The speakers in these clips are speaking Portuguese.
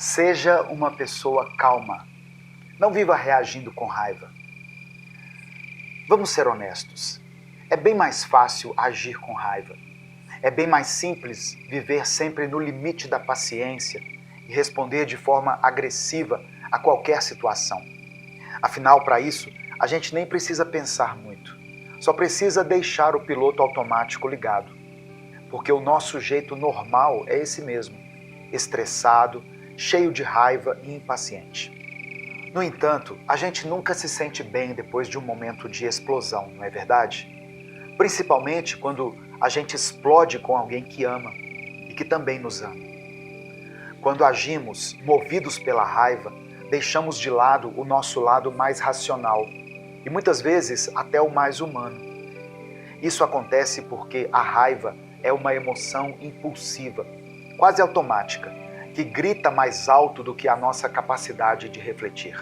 Seja uma pessoa calma. Não viva reagindo com raiva. Vamos ser honestos. É bem mais fácil agir com raiva. É bem mais simples viver sempre no limite da paciência e responder de forma agressiva a qualquer situação. Afinal, para isso, a gente nem precisa pensar muito. Só precisa deixar o piloto automático ligado. Porque o nosso jeito normal é esse mesmo: estressado, cheio de raiva e impaciente. No entanto, a gente nunca se sente bem depois de um momento de explosão, não é verdade? Principalmente quando a gente explode com alguém que ama e que também nos ama. Quando agimos movidos pela raiva, deixamos de lado o nosso lado mais racional e muitas vezes até o mais humano. Isso acontece porque a raiva é uma emoção impulsiva, quase automática, que grita mais alto do que a nossa capacidade de refletir.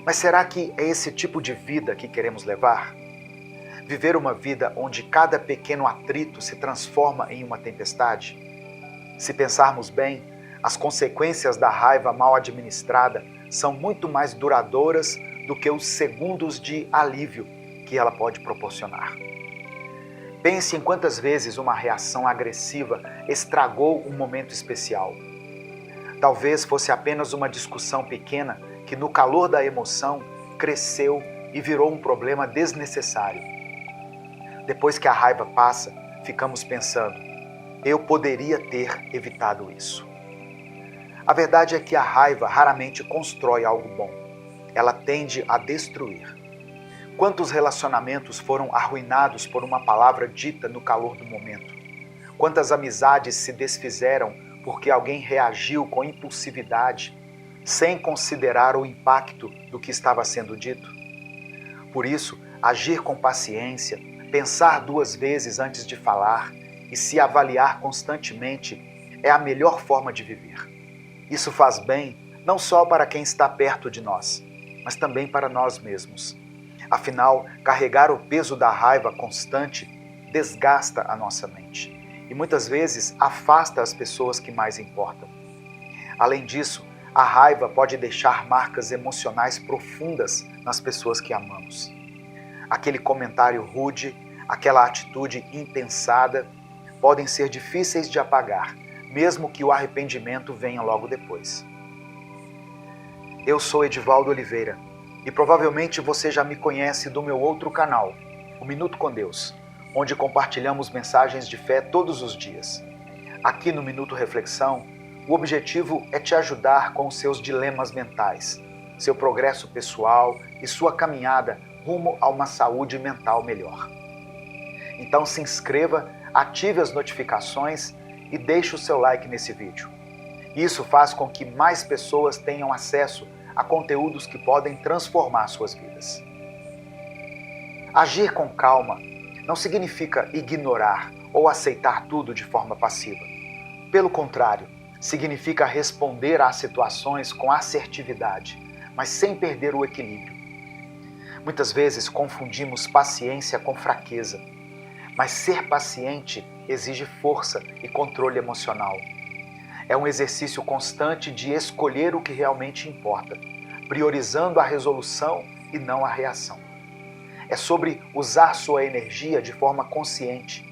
Mas será que é esse tipo de vida que queremos levar? Viver uma vida onde cada pequeno atrito se transforma em uma tempestade? Se pensarmos bem, as consequências da raiva mal administrada são muito mais duradouras do que os segundos de alívio que ela pode proporcionar. Pense em quantas vezes uma reação agressiva estragou um momento especial. Talvez fosse apenas uma discussão pequena que, no calor da emoção, cresceu e virou um problema desnecessário. Depois que a raiva passa, ficamos pensando: eu poderia ter evitado isso. A verdade é que a raiva raramente constrói algo bom. Ela tende a destruir. Quantos relacionamentos foram arruinados por uma palavra dita no calor do momento? Quantas amizades se desfizeram porque alguém reagiu com impulsividade, sem considerar o impacto do que estava sendo dito? Por isso, agir com paciência, pensar duas vezes antes de falar e se avaliar constantemente é a melhor forma de viver. Isso faz bem não só para quem está perto de nós, mas também para nós mesmos. Afinal, carregar o peso da raiva constante desgasta a nossa mente e muitas vezes afasta as pessoas que mais importam. Além disso, a raiva pode deixar marcas emocionais profundas nas pessoas que amamos. Aquele comentário rude, aquela atitude impensada podem ser difíceis de apagar, mesmo que o arrependimento venha logo depois. Eu sou Edivaldo Oliveira e provavelmente você já me conhece do meu outro canal, o Minuto com Deus, onde compartilhamos mensagens de fé todos os dias. Aqui no Minuto Reflexão, o objetivo é te ajudar com os seus dilemas mentais, seu progresso pessoal e sua caminhada rumo a uma saúde mental melhor. Então se inscreva, ative as notificações e deixe o seu like nesse vídeo. Isso faz com que mais pessoas tenham acesso a conteúdos que podem transformar suas vidas. Agir com calma não significa ignorar ou aceitar tudo de forma passiva. Pelo contrário, significa responder às situações com assertividade, mas sem perder o equilíbrio. Muitas vezes confundimos paciência com fraqueza, mas ser paciente exige força e controle emocional. É um exercício constante de escolher o que realmente importa, priorizando a resolução e não a reação. É sobre usar sua energia de forma consciente,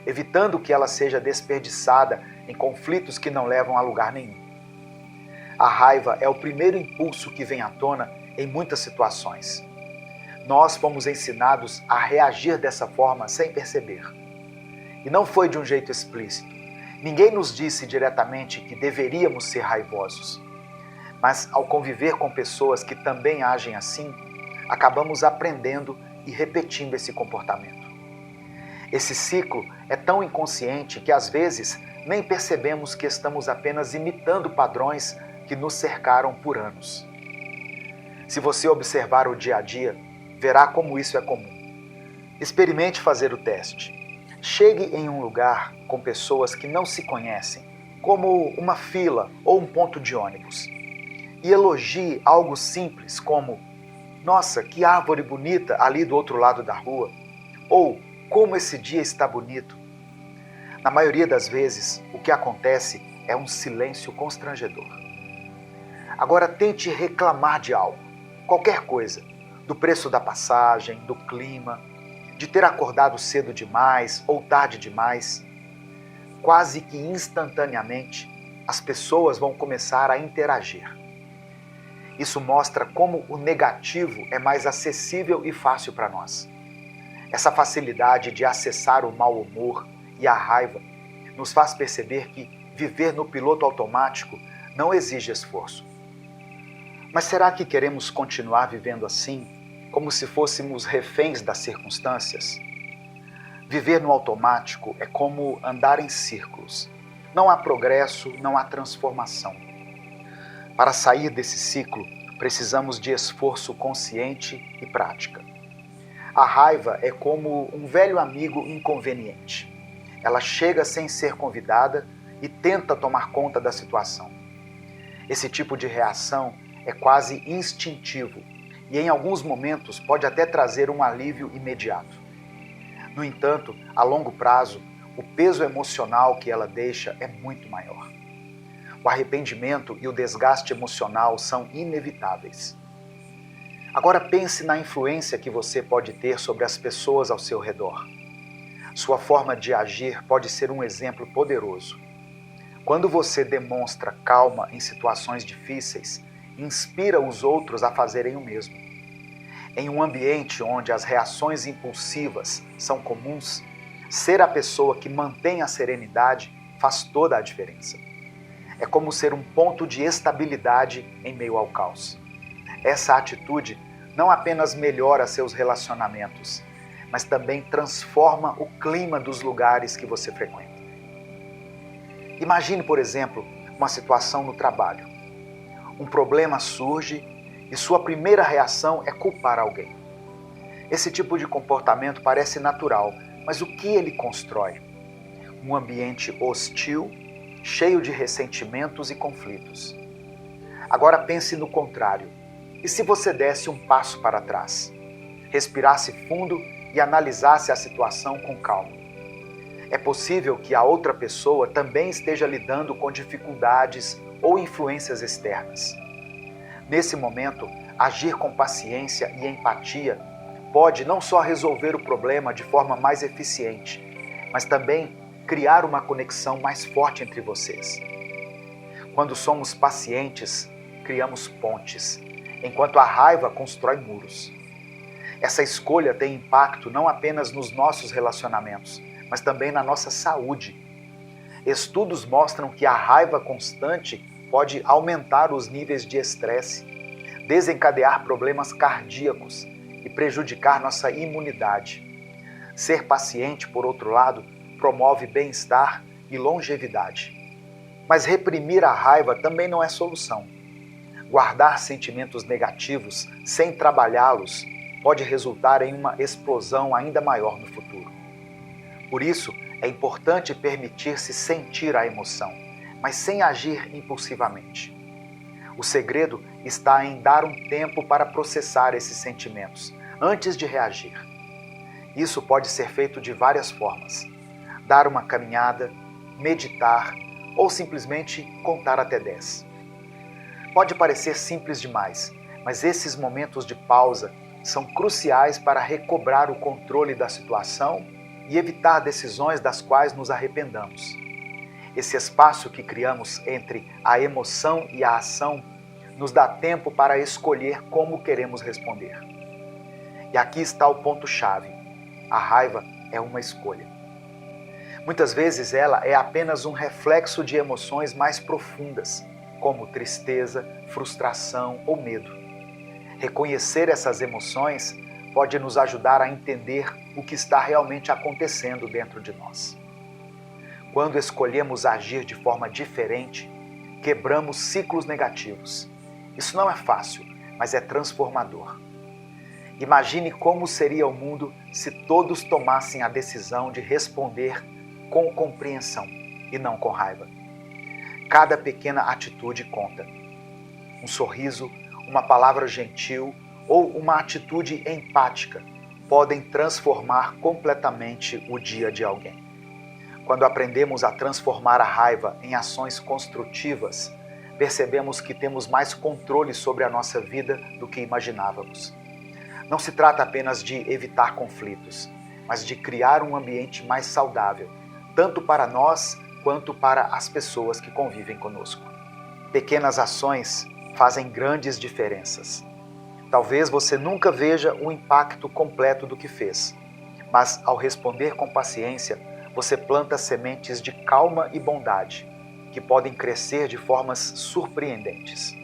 evitando que ela seja desperdiçada em conflitos que não levam a lugar nenhum. A raiva é o primeiro impulso que vem à tona em muitas situações. Nós fomos ensinados a reagir dessa forma sem perceber. E não foi de um jeito explícito. Ninguém nos disse diretamente que deveríamos ser raivosos. Mas ao conviver com pessoas que também agem assim, acabamos aprendendo e repetindo esse comportamento. Esse ciclo é tão inconsciente que às vezes nem percebemos que estamos apenas imitando padrões que nos cercaram por anos. Se você observar o dia a dia, verá como isso é comum. Experimente fazer o teste. Chegue em um lugar com pessoas que não se conhecem, como uma fila ou um ponto de ônibus, e elogie algo simples como: nossa, que árvore bonita ali do outro lado da rua, ou como esse dia está bonito. Na maioria das vezes, o que acontece é um silêncio constrangedor. Agora tente reclamar de algo, qualquer coisa, do preço da passagem, do clima, de ter acordado cedo demais ou tarde demais. Quase que instantaneamente, as pessoas vão começar a interagir. Isso mostra como o negativo é mais acessível e fácil para nós. Essa facilidade de acessar o mau humor e a raiva nos faz perceber que viver no piloto automático não exige esforço. Mas será que queremos continuar vivendo assim, como se fôssemos reféns das circunstâncias? Viver no automático é como andar em círculos. Não há progresso, não há transformação. Para sair desse ciclo, precisamos de esforço consciente e prática. A raiva é como um velho amigo inconveniente. Ela chega sem ser convidada e tenta tomar conta da situação. Esse tipo de reação é quase instintivo e, em alguns momentos, pode até trazer um alívio imediato. No entanto, a longo prazo, o peso emocional que ela deixa é muito maior. O arrependimento e o desgaste emocional são inevitáveis. Agora pense na influência que você pode ter sobre as pessoas ao seu redor. Sua forma de agir pode ser um exemplo poderoso. Quando você demonstra calma em situações difíceis, inspira os outros a fazerem o mesmo. Em um ambiente onde as reações impulsivas são comuns, ser a pessoa que mantém a serenidade faz toda a diferença. É como ser um ponto de estabilidade em meio ao caos. Essa atitude não apenas melhora seus relacionamentos, mas também transforma o clima dos lugares que você frequenta. Imagine, por exemplo, uma situação no trabalho. Um problema surge e sua primeira reação é culpar alguém. Esse tipo de comportamento parece natural, mas o que ele constrói? Um ambiente hostil, cheio de ressentimentos e conflitos. Agora pense no contrário. E se você desse um passo para trás? Respirasse fundo e analisasse a situação com calma. É possível que a outra pessoa também esteja lidando com dificuldades ou influências externas. Nesse momento, agir com paciência e empatia pode não só resolver o problema de forma mais eficiente, mas também criar uma conexão mais forte entre vocês. Quando somos pacientes, criamos pontes, enquanto a raiva constrói muros. Essa escolha tem impacto não apenas nos nossos relacionamentos, mas também na nossa saúde. Estudos mostram que a raiva constante pode aumentar os níveis de estresse, desencadear problemas cardíacos e prejudicar nossa imunidade. Ser paciente, por outro lado, promove bem-estar e longevidade. Mas reprimir a raiva também não é solução. Guardar sentimentos negativos sem trabalhá-los pode resultar em uma explosão ainda maior no futuro. Por isso, é importante permitir-se sentir a emoção, mas sem agir impulsivamente. O segredo está em dar um tempo para processar esses sentimentos, antes de reagir. Isso pode ser feito de várias formas. Dar uma caminhada, meditar ou simplesmente contar até 10. Pode parecer simples demais, mas esses momentos de pausa são cruciais para recobrar o controle da situação e evitar decisões das quais nos arrependamos. Esse espaço que criamos entre a emoção e a ação nos dá tempo para escolher como queremos responder. E aqui está o ponto-chave. A raiva é uma escolha. Muitas vezes ela é apenas um reflexo de emoções mais profundas, como tristeza, frustração ou medo. Reconhecer essas emoções pode nos ajudar a entender o que está realmente acontecendo dentro de nós. Quando escolhemos agir de forma diferente, quebramos ciclos negativos. Isso não é fácil, mas é transformador. Imagine como seria o mundo se todos tomassem a decisão de responder com compreensão e não com raiva. Cada pequena atitude conta. Um sorriso, uma palavra gentil ou uma atitude empática podem transformar completamente o dia de alguém. Quando aprendemos a transformar a raiva em ações construtivas, percebemos que temos mais controle sobre a nossa vida do que imaginávamos. Não se trata apenas de evitar conflitos, mas de criar um ambiente mais saudável, tanto para nós quanto para as pessoas que convivem conosco. Pequenas ações fazem grandes diferenças. Talvez você nunca veja o impacto completo do que fez, mas ao responder com paciência, você planta sementes de calma e bondade, que podem crescer de formas surpreendentes.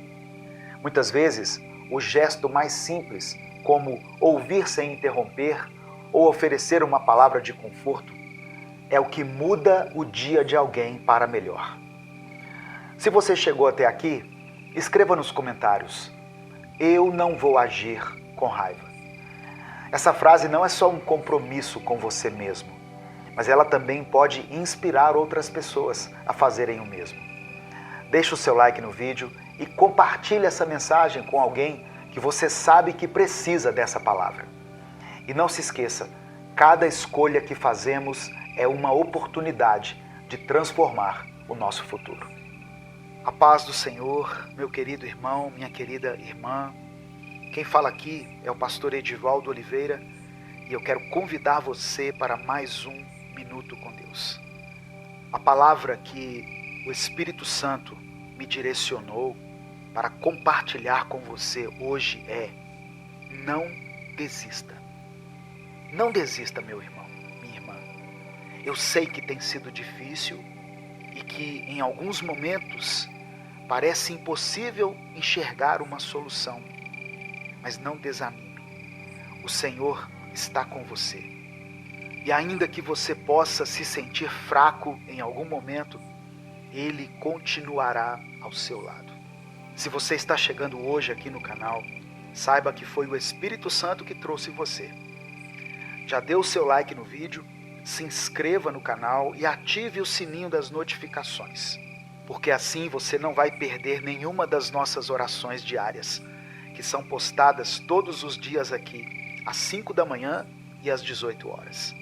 Muitas vezes, o gesto mais simples, como ouvir sem interromper ou oferecer uma palavra de conforto, é o que muda o dia de alguém para melhor. Se você chegou até aqui, escreva nos comentários: eu não vou agir com raiva. Essa frase não é só um compromisso com você mesmo, mas ela também pode inspirar outras pessoas a fazerem o mesmo. Deixe o seu like no vídeo e compartilhe essa mensagem com alguém que você sabe que precisa dessa palavra. E não se esqueça, cada escolha que fazemos é uma oportunidade de transformar o nosso futuro. A paz do Senhor, meu querido irmão, minha querida irmã. Quem fala aqui é o pastor Edivaldo Oliveira e eu quero convidar você para mais um Minuto com Deus. A palavra que o Espírito Santo me direcionou para compartilhar com você hoje é: não desista. Não desista, meu irmão, minha irmã. Eu sei que tem sido difícil e que em alguns momentos parece impossível enxergar uma solução. Mas não desanime. O Senhor está com você. E ainda que você possa se sentir fraco em algum momento, Ele continuará ao seu lado. Se você está chegando hoje aqui no canal, saiba que foi o Espírito Santo que trouxe você. Já dê o seu like no vídeo, se inscreva no canal e ative o sininho das notificações, porque assim você não vai perder nenhuma das nossas orações diárias, que são postadas todos os dias aqui, às 5 da manhã e às 18 horas.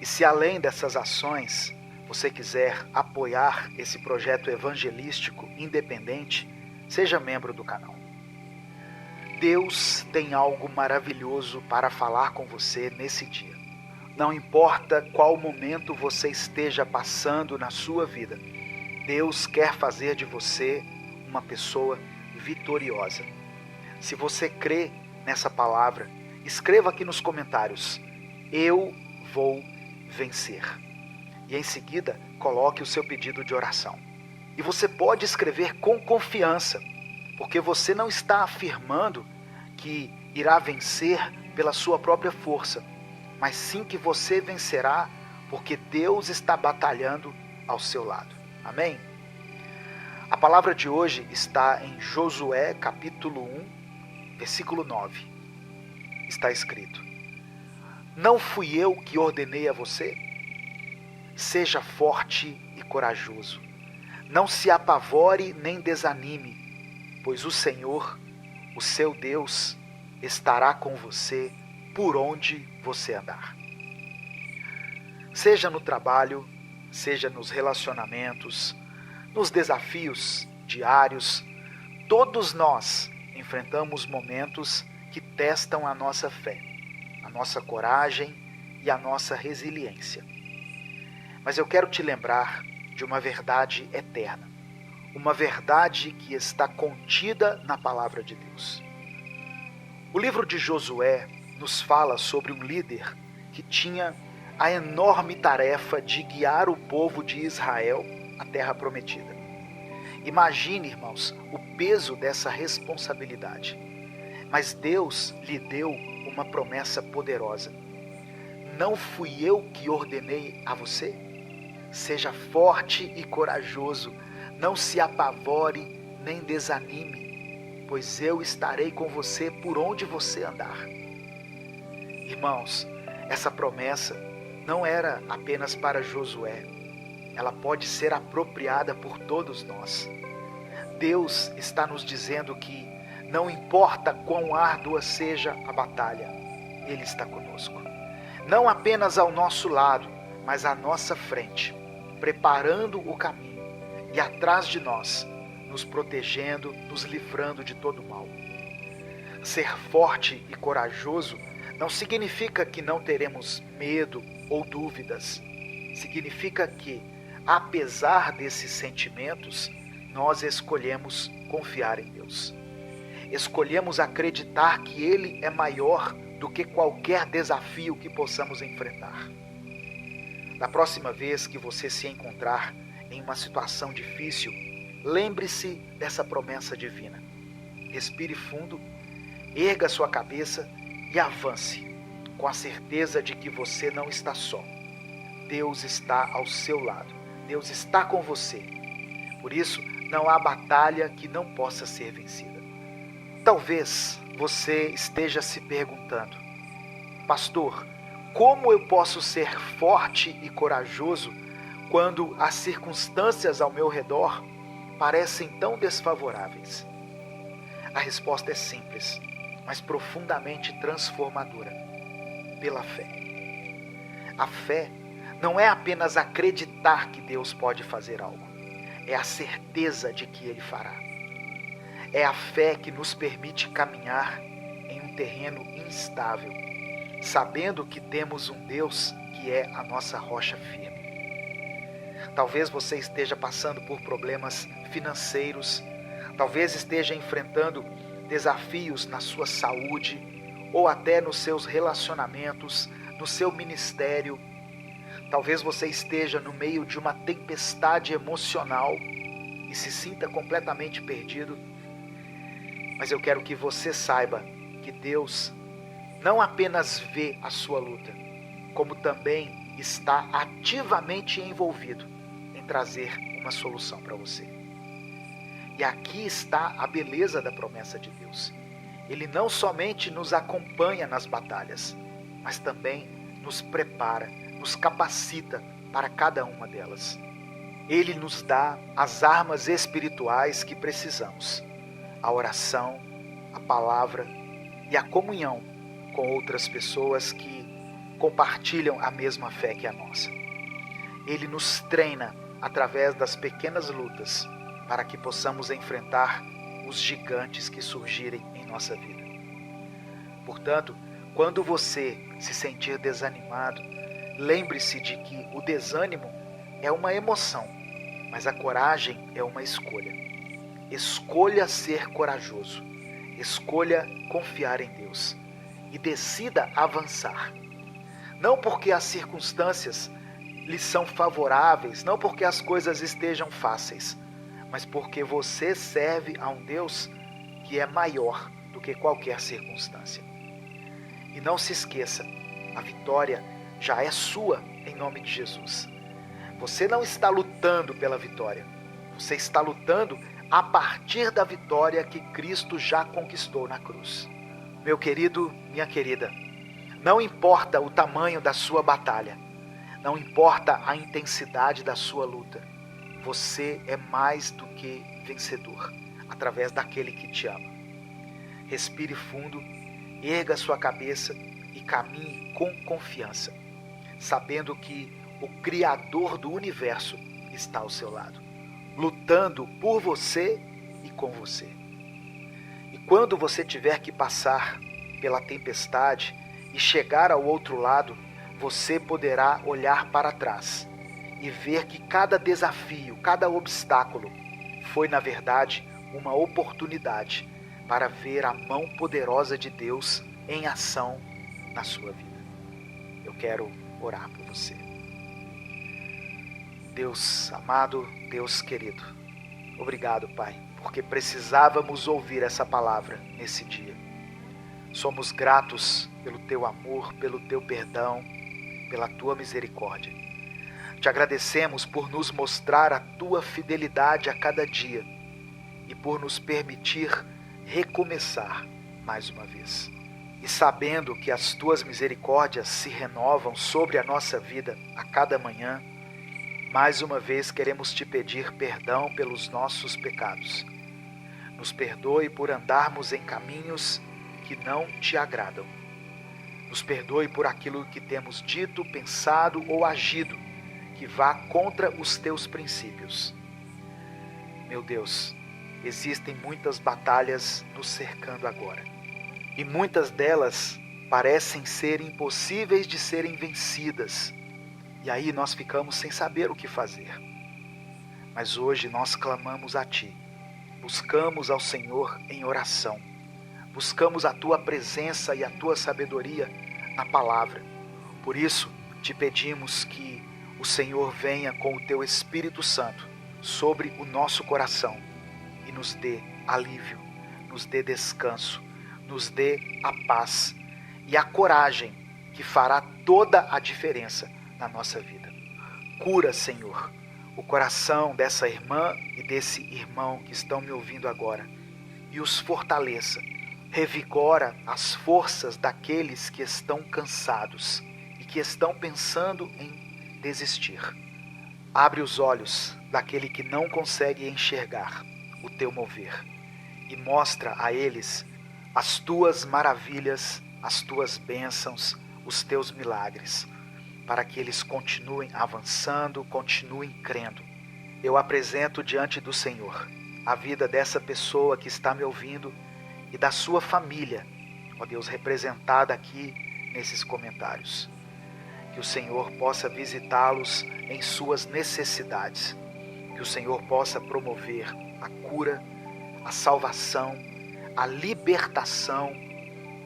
E se além dessas ações, você quiser apoiar esse projeto evangelístico independente, seja membro do canal. Deus tem algo maravilhoso para falar com você nesse dia. Não importa qual momento você esteja passando na sua vida, Deus quer fazer de você uma pessoa vitoriosa. Se você crê nessa palavra, escreva aqui nos comentários: eu vou vencer. E em seguida, coloque o seu pedido de oração. E você pode escrever com confiança, porque você não está afirmando que irá vencer pela sua própria força, mas sim que você vencerá porque Deus está batalhando ao seu lado. Amém? A palavra de hoje está em Josué capítulo 1, versículo 9. Está escrito: não fui eu que ordenei a você? Seja forte e corajoso. Não se apavore nem desanime, pois o Senhor, o seu Deus, estará com você por onde você andar. Seja no trabalho, seja nos relacionamentos, nos desafios diários, todos nós enfrentamos momentos que testam a nossa fé, a nossa coragem e a nossa resiliência. Mas eu quero te lembrar de uma verdade eterna, uma verdade que está contida na palavra de Deus. O livro de Josué nos fala sobre um líder que tinha a enorme tarefa de guiar o povo de Israel à terra prometida. Imagine, irmãos, o peso dessa responsabilidade. Mas Deus lhe deu uma promessa poderosa. Não fui eu que ordenei a você? Seja forte e corajoso, não se apavore nem desanime, pois eu estarei com você por onde você andar. Irmãos, essa promessa não era apenas para Josué, ela pode ser apropriada por todos nós. Deus está nos dizendo que não importa quão árdua seja a batalha, Ele está conosco. Não apenas ao nosso lado, mas à nossa frente, preparando o caminho, e atrás de nós nos protegendo, nos livrando de todo mal. Ser forte e corajoso não significa que não teremos medo ou dúvidas. Significa que, apesar desses sentimentos, nós escolhemos confiar em Deus. Escolhemos acreditar que Ele é maior do que qualquer desafio que possamos enfrentar. Da próxima vez que você se encontrar em uma situação difícil, lembre-se dessa promessa divina. Respire fundo, erga sua cabeça e avance, com a certeza de que você não está só. Deus está ao seu lado. Deus está com você. Por isso, não há batalha que não possa ser vencida. Talvez você esteja se perguntando: pastor, como eu posso ser forte e corajoso quando as circunstâncias ao meu redor parecem tão desfavoráveis? A resposta é simples, mas profundamente transformadora: pela fé. A fé não é apenas acreditar que Deus pode fazer algo, é a certeza de que Ele fará. É a fé que nos permite caminhar em um terreno instável, sabendo que temos um Deus que é a nossa rocha firme. Talvez você esteja passando por problemas financeiros, talvez esteja enfrentando desafios na sua saúde ou até nos seus relacionamentos, no seu ministério. Talvez você esteja no meio de uma tempestade emocional e se sinta completamente perdido. Mas eu quero que você saiba que Deus não apenas vê a sua luta, como também está ativamente envolvido em trazer uma solução para você. E aqui está a beleza da promessa de Deus. Ele não somente nos acompanha nas batalhas, mas também nos prepara, nos capacita para cada uma delas. Ele nos dá as armas espirituais que precisamos: a oração, a palavra e a comunhão com outras pessoas que compartilham a mesma fé que a nossa. Ele nos treina através das pequenas lutas para que possamos enfrentar os gigantes que surgirem em nossa vida. Portanto, quando você se sentir desanimado, lembre-se de que o desânimo é uma emoção, mas a coragem é uma escolha. Escolha ser corajoso, escolha confiar em Deus e decida avançar. Não porque as circunstâncias lhe são favoráveis, não porque as coisas estejam fáceis, mas porque você serve a um Deus que é maior do que qualquer circunstância. E não se esqueça, a vitória já é sua em nome de Jesus. Você não está lutando pela vitória, você está lutando a partir da vitória que Cristo já conquistou na cruz. Meu querido, minha querida, não importa o tamanho da sua batalha, não importa a intensidade da sua luta, você é mais do que vencedor, através daquele que te ama. Respire fundo, erga sua cabeça e caminhe com confiança, sabendo que o Criador do universo está ao seu lado, lutando por você e com você. E quando você tiver que passar pela tempestade e chegar ao outro lado, você poderá olhar para trás e ver que cada desafio, cada obstáculo foi, na verdade, uma oportunidade para ver a mão poderosa de Deus em ação na sua vida. Eu quero orar por você. Deus amado, Deus querido, obrigado, Pai, porque precisávamos ouvir essa palavra nesse dia. Somos gratos pelo Teu amor, pelo Teu perdão, pela Tua misericórdia. Te agradecemos por nos mostrar a Tua fidelidade a cada dia e por nos permitir recomeçar mais uma vez. E sabendo que as Tuas misericórdias se renovam sobre a nossa vida a cada manhã, mais uma vez queremos Te pedir perdão pelos nossos pecados. Nos perdoe por andarmos em caminhos que não Te agradam. Nos perdoe por aquilo que temos dito, pensado ou agido que vá contra os Teus princípios. Meu Deus, existem muitas batalhas nos cercando agora. E muitas delas parecem ser impossíveis de serem vencidas. E aí nós ficamos sem saber o que fazer. Mas hoje nós clamamos a Ti. Buscamos ao Senhor em oração. Buscamos a Tua presença e a Tua sabedoria na palavra. Por isso, te pedimos que o Senhor venha com o Teu Espírito Santo sobre o nosso coração e nos dê alívio, nos dê descanso, nos dê a paz e a coragem que fará toda a diferença na nossa vida. Cura, Senhor, o coração dessa irmã e desse irmão que estão me ouvindo agora e os fortaleça. Revigora as forças daqueles que estão cansados e que estão pensando em desistir. Abre os olhos daquele que não consegue enxergar o teu mover e mostra a eles as tuas maravilhas, as tuas bênçãos, os teus milagres, para que eles continuem avançando, continuem crendo. Eu apresento diante do Senhor a vida dessa pessoa que está me ouvindo e da sua família, ó Deus, representada aqui nesses comentários. Que o Senhor possa visitá-los em suas necessidades, que o Senhor possa promover a cura, a salvação, a libertação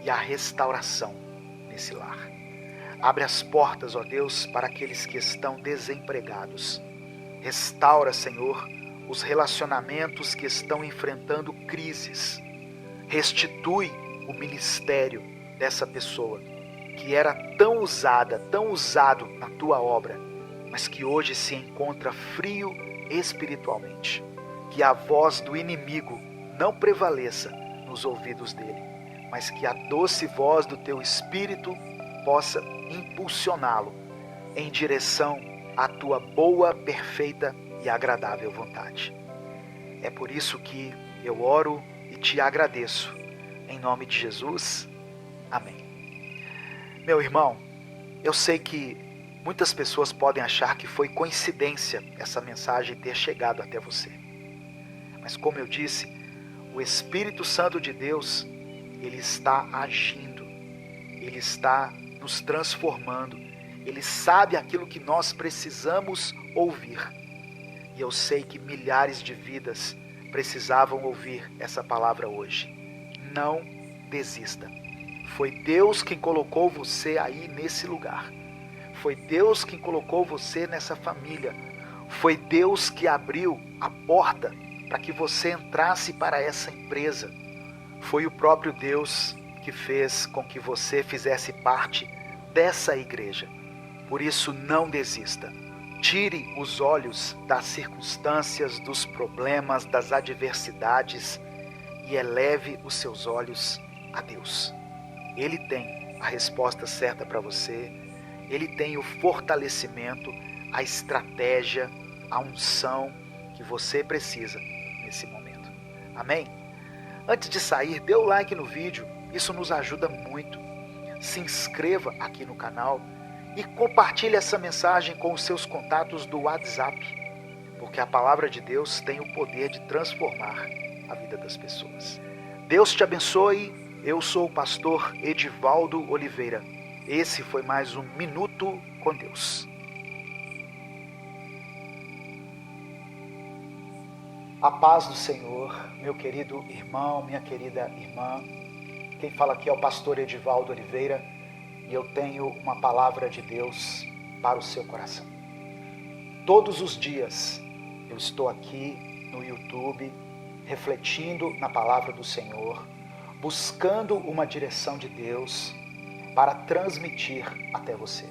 e a restauração nesse lar. Abre as portas, ó Deus, para aqueles que estão desempregados. Restaura, Senhor, os relacionamentos que estão enfrentando crises. Restitui o ministério dessa pessoa que era tão usado na tua obra, mas que hoje se encontra frio espiritualmente. Que a voz do inimigo não prevaleça nos ouvidos dele, mas que a doce voz do teu Espírito possa impulsioná-lo em direção à tua boa, perfeita e agradável vontade. É por isso que eu oro e te agradeço. Em nome de Jesus, amém. Meu irmão, eu sei que muitas pessoas podem achar que foi coincidência essa mensagem ter chegado até você. Mas como eu disse, o Espírito Santo de Deus, ele está agindo, ele está nos transformando, ele sabe aquilo que nós precisamos ouvir. E eu sei que milhares de vidas precisavam ouvir essa palavra hoje. Não desista. Foi Deus quem colocou você aí nesse lugar. Foi Deus quem colocou você nessa família. Foi Deus que abriu a porta para que você entrasse para essa empresa. Foi o próprio Deus que fez com que você fizesse parte dessa igreja. Por isso, não desista. Tire os olhos das circunstâncias, dos problemas, das adversidades e eleve os seus olhos a Deus. Ele tem a resposta certa para você. Ele tem o fortalecimento, a estratégia, a unção que você precisa nesse momento. Amém? Antes de sair, dê o like no vídeo. Isso nos ajuda muito. Se inscreva aqui no canal e compartilhe essa mensagem com os seus contatos do WhatsApp, porque a palavra de Deus tem o poder de transformar a vida das pessoas. Deus te abençoe. Eu sou o pastor Edivaldo Oliveira. Esse foi mais um Minuto com Deus. A paz do Senhor, meu querido irmão, minha querida irmã. Quem fala aqui é o pastor Edivaldo Oliveira e eu tenho uma palavra de Deus para o seu coração. Todos os dias eu estou aqui no YouTube refletindo na palavra do Senhor, buscando uma direção de Deus para transmitir até você.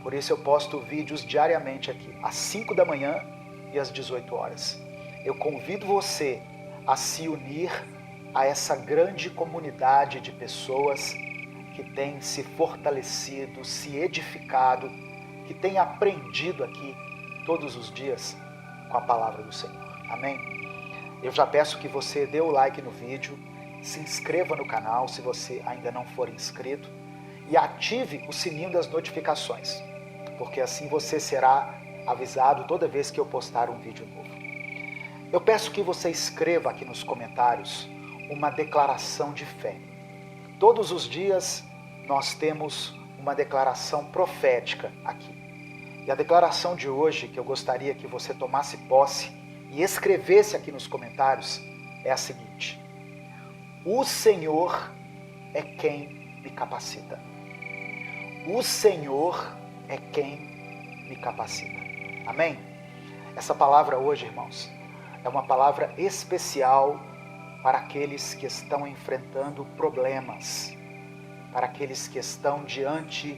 Por isso eu posto vídeos diariamente aqui, às 5 da manhã e às 18 horas. Eu convido você a se unir a essa grande comunidade de pessoas que tem se fortalecido, se edificado, que tem aprendido aqui todos os dias com a palavra do Senhor. Amém? Eu já peço que você dê o like no vídeo, se inscreva no canal se você ainda não for inscrito e ative o sininho das notificações, porque assim você será avisado toda vez que eu postar um vídeo novo. Eu peço que você escreva aqui nos comentários uma declaração de fé. Todos os dias nós temos uma declaração profética aqui. E a declaração de hoje, que eu gostaria que você tomasse posse e escrevesse aqui nos comentários, é a seguinte: o Senhor é quem me capacita. O Senhor é quem me capacita. Amém? Essa palavra hoje, irmãos, é uma palavra especial para aqueles que estão enfrentando problemas, para aqueles que estão diante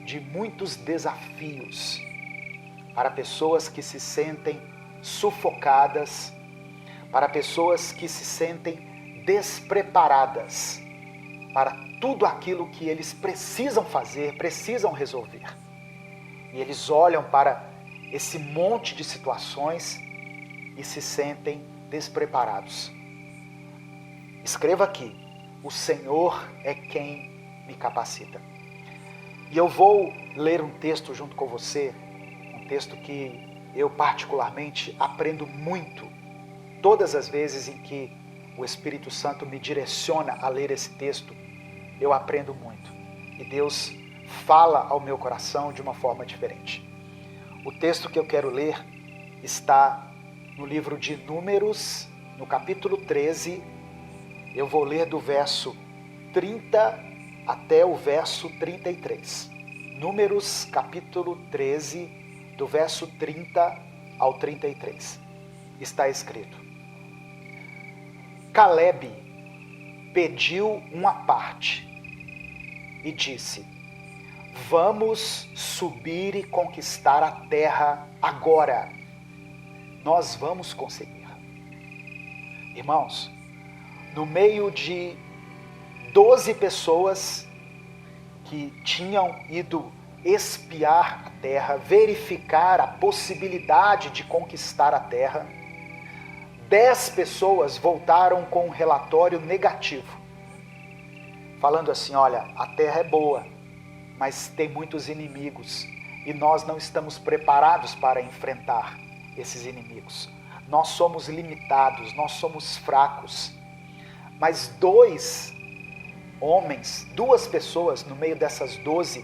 de muitos desafios, para pessoas que se sentem sufocadas, para pessoas que se sentem despreparadas para tudo aquilo que eles precisam fazer, precisam resolver. E eles olham para esse monte de situações e se sentem despreparados. Escreva aqui: o Senhor é quem me capacita. E eu vou ler um texto junto com você, um texto que eu particularmente aprendo muito todas as vezes em que o Espírito Santo me direciona a ler esse texto. Eu aprendo muito e Deus fala ao meu coração de uma forma diferente. O texto que eu quero ler está no livro de Números, no capítulo 13. Eu vou ler do verso 30 até o verso 33. Números, capítulo 13, do verso 30 ao 33. Está escrito: Calebe pediu uma parte e disse: vamos subir e conquistar a terra agora. Nós vamos conseguir. Irmãos, no meio de 12 pessoas que tinham ido espiar a terra, verificar a possibilidade de conquistar a terra, 10 pessoas voltaram com um relatório negativo, falando assim: olha, a terra é boa, mas tem muitos inimigos e nós não estamos preparados para enfrentar esses inimigos. Nós somos limitados, nós somos fracos. Mas 2 homens, 2 pessoas no meio dessas 12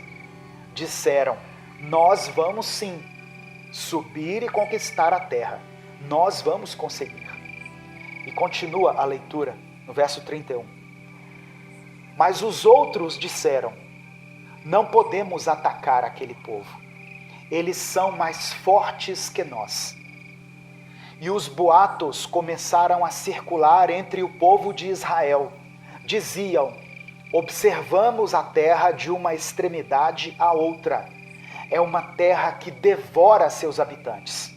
disseram: nós vamos sim subir e conquistar a terra, nós vamos conseguir. E continua a leitura no verso 31. Mas os outros disseram: não podemos atacar aquele povo, eles são mais fortes que nós. E os boatos começaram a circular entre o povo de Israel. Diziam: observamos a terra de uma extremidade à outra. É uma terra que devora seus habitantes.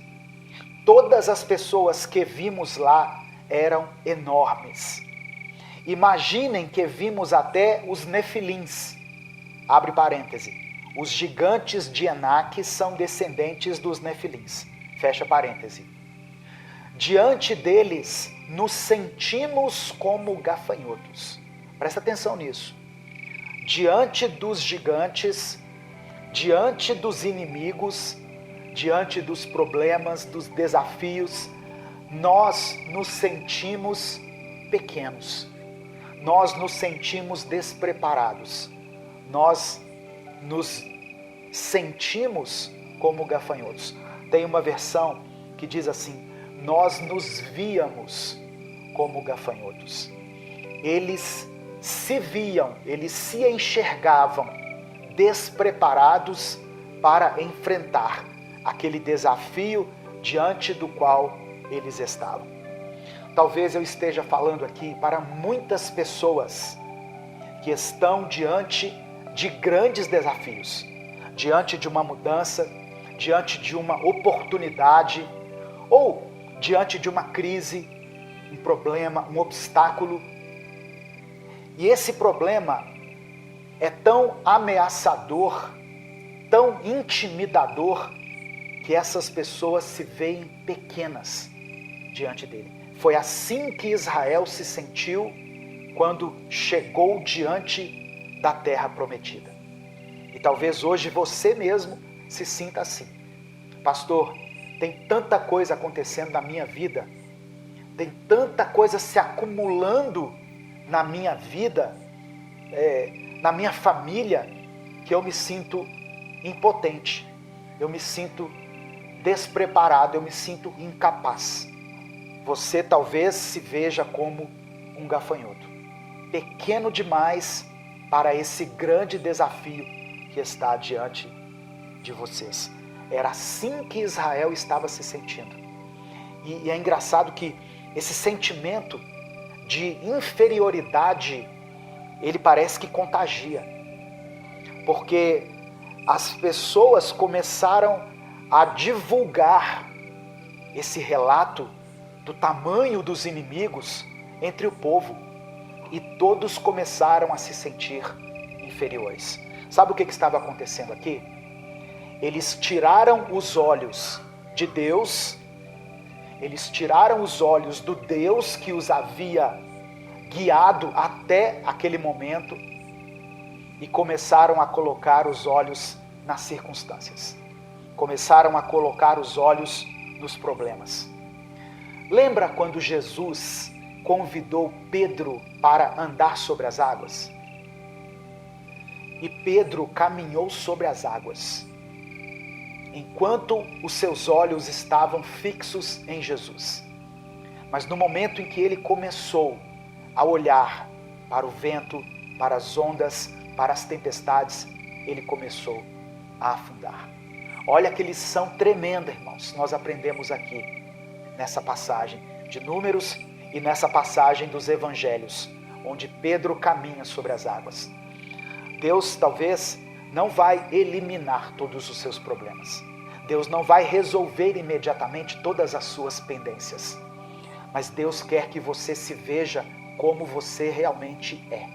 Todas as pessoas que vimos lá eram enormes. Imaginem que vimos até os nefilins. Abre parêntese. Os gigantes de Enaque são descendentes dos nefilins. Fecha parêntese. Diante deles, nos sentimos como gafanhotos. Presta atenção nisso. Diante dos gigantes, diante dos inimigos, diante dos problemas, dos desafios, nós nos sentimos pequenos. Nós nos sentimos despreparados. Nós nos sentimos como gafanhotos. Tem uma versão que diz assim: nós nos víamos como gafanhotos. Eles se viam, eles se enxergavam despreparados para enfrentar aquele desafio diante do qual eles estavam. Talvez eu esteja falando aqui para muitas pessoas que estão diante de grandes desafios, diante de uma mudança, diante de uma oportunidade, ou diante de uma crise, um problema, um obstáculo. E esse problema é tão ameaçador, tão intimidador, que essas pessoas se veem pequenas diante dele. Foi assim que Israel se sentiu quando chegou diante da terra prometida. E talvez hoje você mesmo se sinta assim. Pastor, tem tanta coisa acontecendo na minha vida tem tanta coisa se acumulando na minha vida, na minha família, que eu me sinto impotente, eu me sinto despreparado, eu me sinto incapaz. Você talvez se veja como um gafanhoto, pequeno demais para esse grande desafio que está diante de vocês. Era assim que Israel estava se sentindo. E é engraçado que esse sentimento de inferioridade, ele parece que contagia. Porque as pessoas começaram a divulgar esse relato do tamanho dos inimigos entre o povo. E todos começaram a se sentir inferiores. Sabe o que estava acontecendo aqui? Eles tiraram os olhos de Deus, eles tiraram os olhos do Deus que os havia guiado até aquele momento e começaram a colocar os olhos nas circunstâncias. Começaram a colocar os olhos nos problemas. Lembra quando Jesus convidou Pedro para andar sobre as águas? E Pedro caminhou sobre as águas, enquanto os seus olhos estavam fixos em Jesus. Mas no momento em que ele começou a olhar para o vento, para as ondas, para as tempestades, ele começou a afundar. Olha que lição tremenda, irmãos, nós aprendemos aqui, nessa passagem de Números e nessa passagem dos Evangelhos, onde Pedro caminha sobre as águas. Deus talvez não vai eliminar todos os seus problemas. Deus não vai resolver imediatamente todas as suas pendências. Mas Deus quer que você se veja como você realmente é.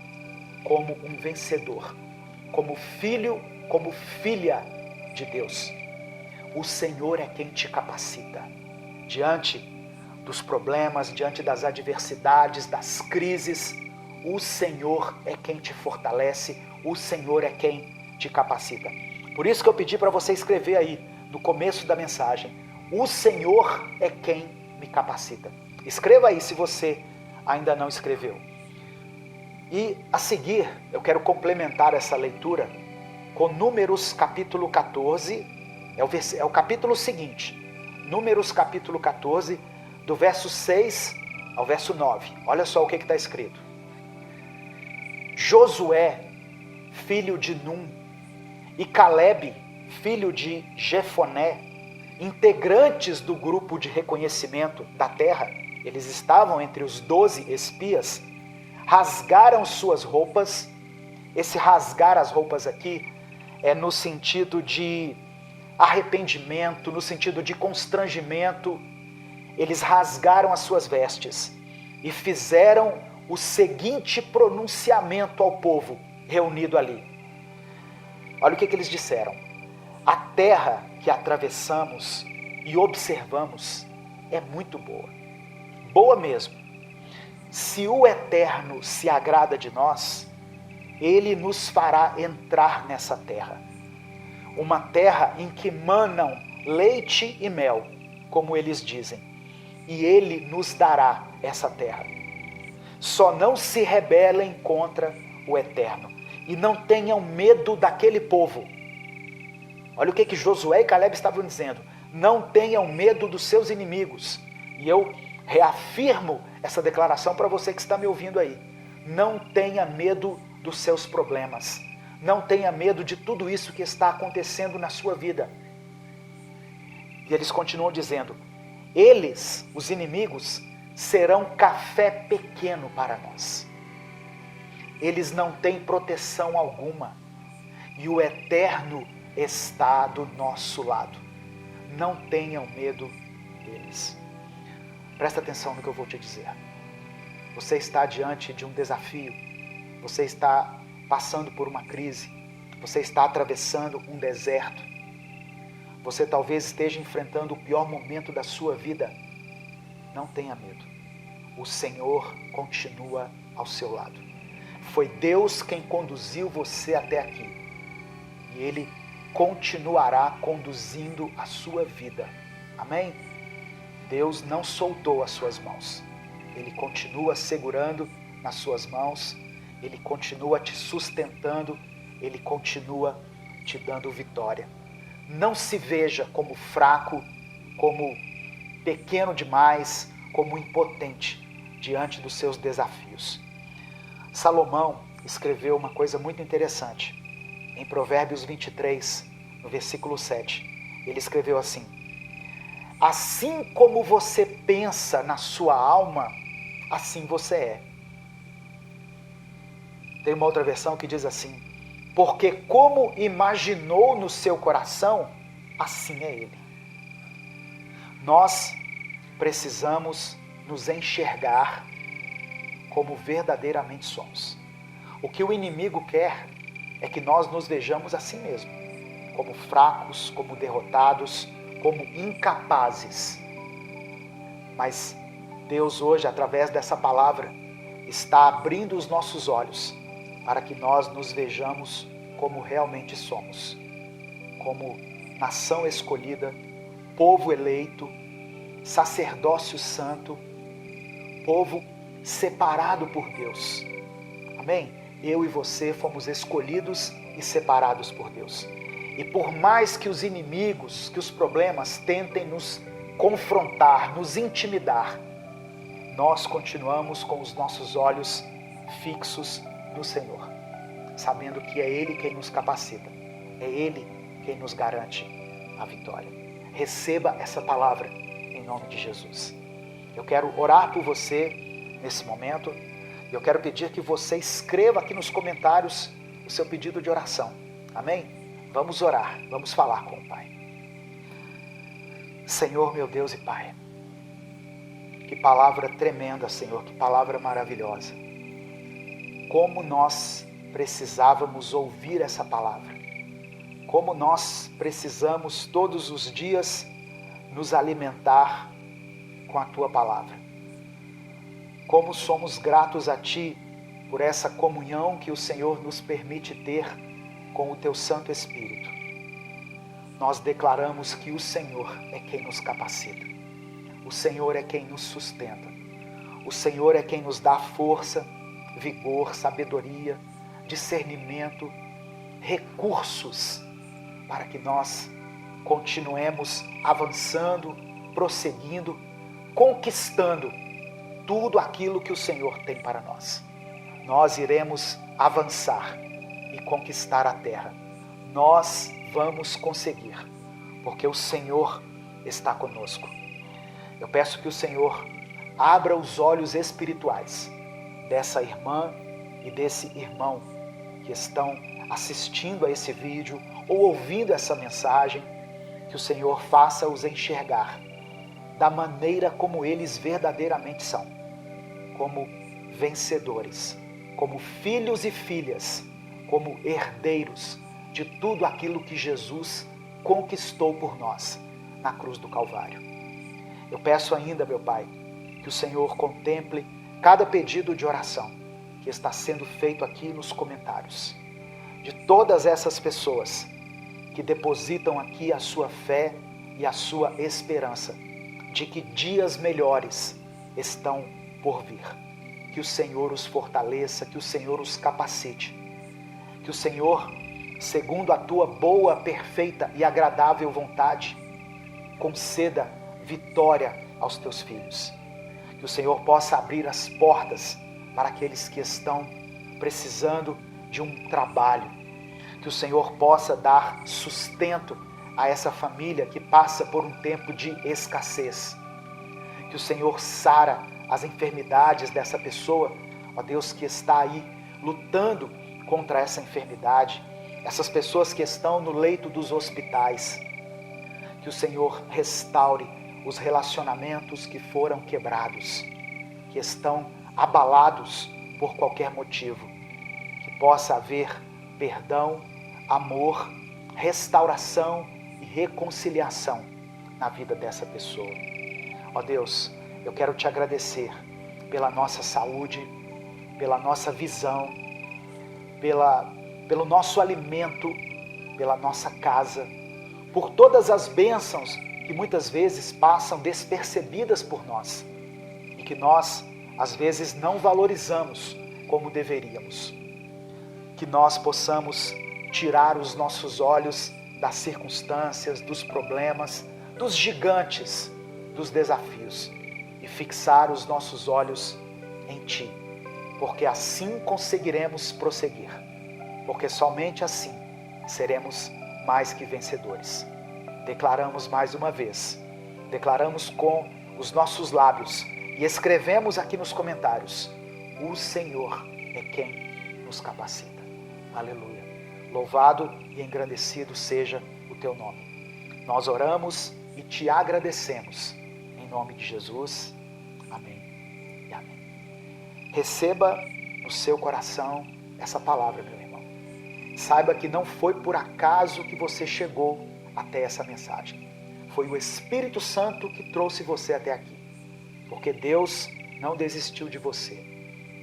Como um vencedor. Como filho, como filha de Deus. O Senhor é quem te capacita. Diante dos problemas, diante das adversidades, das crises, o Senhor é quem te fortalece, o Senhor é quem te capacita. Por isso que eu pedi para você escrever aí, no começo da mensagem, o Senhor é quem me capacita. Escreva aí se você ainda não escreveu. E a seguir, eu quero complementar essa leitura com Números capítulo 14, é o capítulo seguinte, Números capítulo 14, do verso 6 ao verso 9. Olha só o que está escrito. Josué, filho de Num, e Calebe, filho de Jefoné, integrantes do grupo de reconhecimento da terra, eles estavam entre os 12 espias, rasgaram suas roupas. Esse rasgar as roupas aqui é no sentido de arrependimento, no sentido de constrangimento. Eles rasgaram as suas vestes e fizeram o seguinte pronunciamento ao povo reunido ali. Olha o que eles disseram. A terra que atravessamos e observamos é muito boa. Boa mesmo. Se o Eterno se agrada de nós, Ele nos fará entrar nessa terra. Uma terra em que manam leite e mel, como eles dizem. E Ele nos dará essa terra. Só não se rebelem contra o Eterno. E não tenham medo daquele povo. Olha o que Josué e Calebe estavam dizendo. Não tenham medo dos seus inimigos. E eu reafirmo essa declaração para você que está me ouvindo aí. Não tenha medo dos seus problemas. Não tenha medo de tudo isso que está acontecendo na sua vida. E eles continuam dizendo, eles, os inimigos, serão café pequeno para nós. Eles não têm proteção alguma. E o Eterno está do nosso lado. Não tenham medo deles. Presta atenção no que eu vou te dizer. Você está diante de um desafio. Você está passando por uma crise. Você está atravessando um deserto. Você talvez esteja enfrentando o pior momento da sua vida. Não tenha medo. O Senhor continua ao seu lado. Foi Deus quem conduziu você até aqui. E Ele continuará conduzindo a sua vida. Amém? Deus não soltou as suas mãos. Ele continua segurando nas suas mãos, Ele continua te sustentando, Ele continua te dando vitória. Não se veja como fraco, como pequeno demais, como impotente diante dos seus desafios. Salomão escreveu uma coisa muito interessante. Em Provérbios 23, no versículo 7, ele escreveu assim: assim como você pensa na sua alma, assim você é. Tem uma outra versão que diz assim: porque como imaginou no seu coração, assim é ele. Nós precisamos nos enxergar como verdadeiramente somos. O que o inimigo quer é que nós nos vejamos assim mesmo, como fracos, como derrotados, como incapazes. Mas Deus hoje, através dessa palavra, está abrindo os nossos olhos para que nós nos vejamos como realmente somos, como nação escolhida, povo eleito, sacerdócio santo, povo separado por Deus. Amém? Eu e você fomos escolhidos e separados por Deus. E por mais que os inimigos, que os problemas tentem nos confrontar, nos intimidar, nós continuamos com os nossos olhos fixos no Senhor, sabendo que é Ele quem nos capacita, é Ele quem nos garante a vitória. Receba essa palavra em nome de Jesus. Eu quero orar por você nesse momento. Eu quero pedir que você escreva aqui nos comentários o seu pedido de oração. Amém? Vamos orar, vamos falar com o Pai. Senhor, meu Deus e Pai, que palavra tremenda, Senhor, que palavra maravilhosa. Como nós precisávamos ouvir essa palavra. Como nós precisamos todos os dias nos alimentar com a Tua palavra. Como somos gratos a Ti por essa comunhão que o Senhor nos permite ter com o Teu Santo Espírito. Nós declaramos que o Senhor é quem nos capacita. O Senhor é quem nos sustenta. O Senhor é quem nos dá força, vigor, sabedoria, discernimento, recursos para que nós continuemos avançando, prosseguindo, conquistando tudo aquilo que o Senhor tem para nós. Nós iremos avançar e conquistar a terra. Nós vamos conseguir, porque o Senhor está conosco. Eu peço que o Senhor abra os olhos espirituais dessa irmã e desse irmão que estão assistindo a esse vídeo ou ouvindo essa mensagem, que o Senhor faça-os enxergar da maneira como eles verdadeiramente são, como vencedores, como filhos e filhas, como herdeiros de tudo aquilo que Jesus conquistou por nós na cruz do Calvário. Eu peço ainda, meu Pai, que o Senhor contemple cada pedido de oração que está sendo feito aqui nos comentários, de todas essas pessoas que depositam aqui a sua fé e a sua esperança de que dias melhores estão por vir. Que o Senhor os fortaleça, que o Senhor os capacite, que o Senhor, segundo a tua boa, perfeita e agradável vontade, conceda vitória aos teus filhos. Que o Senhor possa abrir as portas para aqueles que estão precisando de um trabalho. Que o Senhor possa dar sustento a essa família que passa por um tempo de escassez. Que o Senhor sara as enfermidades dessa pessoa, ó Deus, que está aí lutando contra essa enfermidade, essas pessoas que estão no leito dos hospitais. Que o Senhor restaure os relacionamentos que foram quebrados, que estão abalados por qualquer motivo. Que possa haver perdão, amor, restauração e reconciliação na vida dessa pessoa. Ó Deus, eu quero te agradecer pela nossa saúde, pela nossa visão, pelo nosso alimento, pela nossa casa, por todas as bênçãos que muitas vezes passam despercebidas por nós e que nós, às vezes não valorizamos como deveríamos. Que nós possamos tirar os nossos olhos das circunstâncias, dos problemas, dos gigantes, dos desafios e fixar os nossos olhos em Ti, porque assim conseguiremos prosseguir, porque somente assim seremos mais que vencedores. Declaramos mais uma vez, declaramos com os nossos lábios e escrevemos aqui nos comentários: o Senhor é quem nos capacita. Aleluia. Louvado e engrandecido seja o Teu nome. Nós oramos e Te agradecemos. Em nome de Jesus. Amém e amém. Receba no seu coração essa palavra, meu irmão. Saiba que não foi por acaso que você chegou até essa mensagem. Foi o Espírito Santo que trouxe você até aqui. Porque Deus não desistiu de você.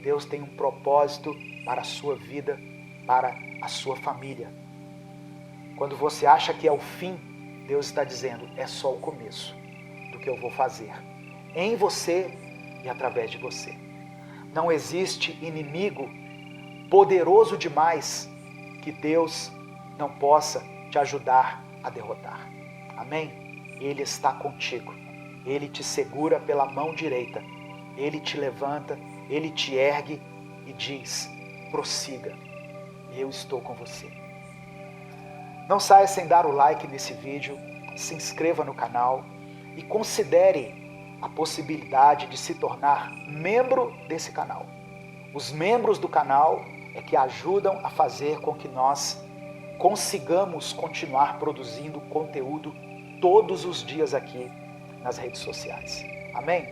Deus tem um propósito para a sua vida, para a sua família. Quando você acha que é o fim, Deus está dizendo: é só o começo do que eu vou fazer em você e através de você. Não existe inimigo poderoso demais que Deus não possa te ajudar a derrotar. Amém? Ele está contigo. Ele te segura pela mão direita. Ele te levanta, Ele te ergue e diz: prossiga, eu estou com você. Não saia sem dar o like nesse vídeo, se inscreva no canal e considere a possibilidade de se tornar membro desse canal. Os membros do canal é que ajudam a fazer com que nós consigamos continuar produzindo conteúdo todos os dias aqui nas redes sociais. Amém?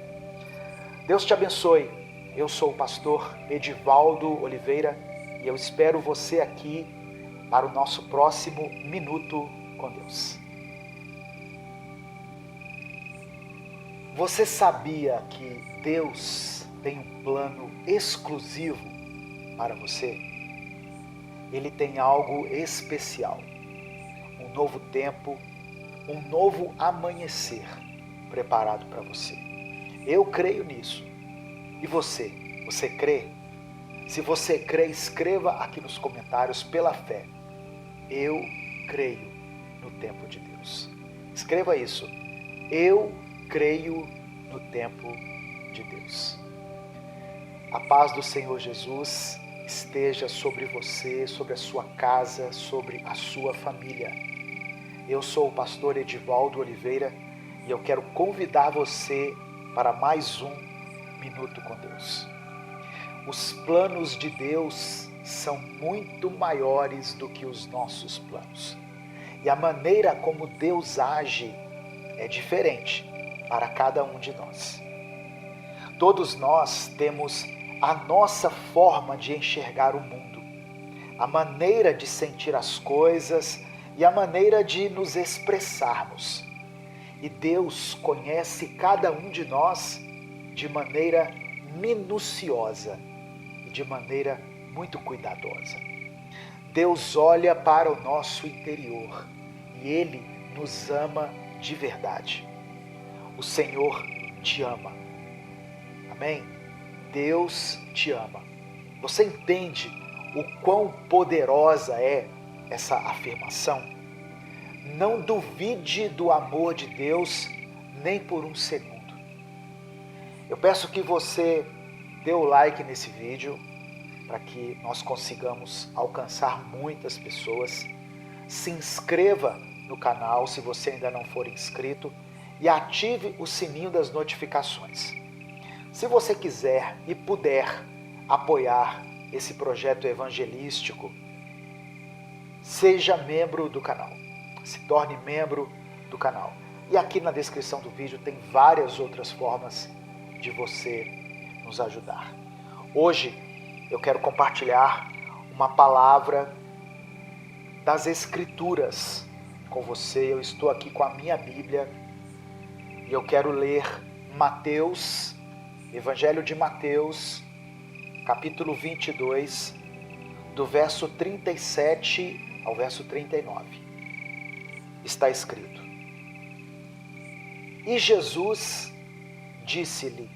Deus te abençoe. Eu sou o pastor Edivaldo Oliveira e eu espero você aqui para o nosso próximo Minuto com Deus. Você sabia que Deus tem um plano exclusivo para você? Ele tem algo especial, um novo tempo, um novo amanhecer preparado para você. Eu creio nisso. E você? Você crê? Se você crê, escreva aqui nos comentários pela fé: eu creio no tempo de Deus. Escreva isso: eu creio no tempo de Deus. A paz do Senhor Jesus esteja sobre você, sobre a sua casa, sobre a sua família. Eu sou o pastor Edivaldo Oliveira e eu quero convidar você para mais um Minuto com Deus. Os planos de Deus são muito maiores do que os nossos planos. E a maneira como Deus age é diferente para cada um de nós. Todos nós temos a nossa forma de enxergar o mundo, a maneira de sentir as coisas e a maneira de nos expressarmos. E Deus conhece cada um de nós de maneira minuciosa e de maneira muito cuidadosa. Deus olha para o nosso interior e Ele nos ama de verdade. O Senhor te ama. Amém? Deus te ama. Você entende o quão poderosa é essa afirmação? Não duvide do amor de Deus nem por um segundo. Eu peço que você dê o like nesse vídeo para que nós consigamos alcançar muitas pessoas. Se inscreva no canal se você ainda não for inscrito e ative o sininho das notificações. Se você quiser e puder apoiar esse projeto evangelístico, seja membro do canal. Se torne membro do canal. E aqui na descrição do vídeo tem várias outras formas de você nos ajudar. Hoje eu quero compartilhar uma palavra das Escrituras com você. Eu estou aqui com a minha Bíblia e eu quero ler Mateus, Evangelho de Mateus, capítulo 22, do verso 37 ao verso 39. Está escrito: E Jesus disse-lhe: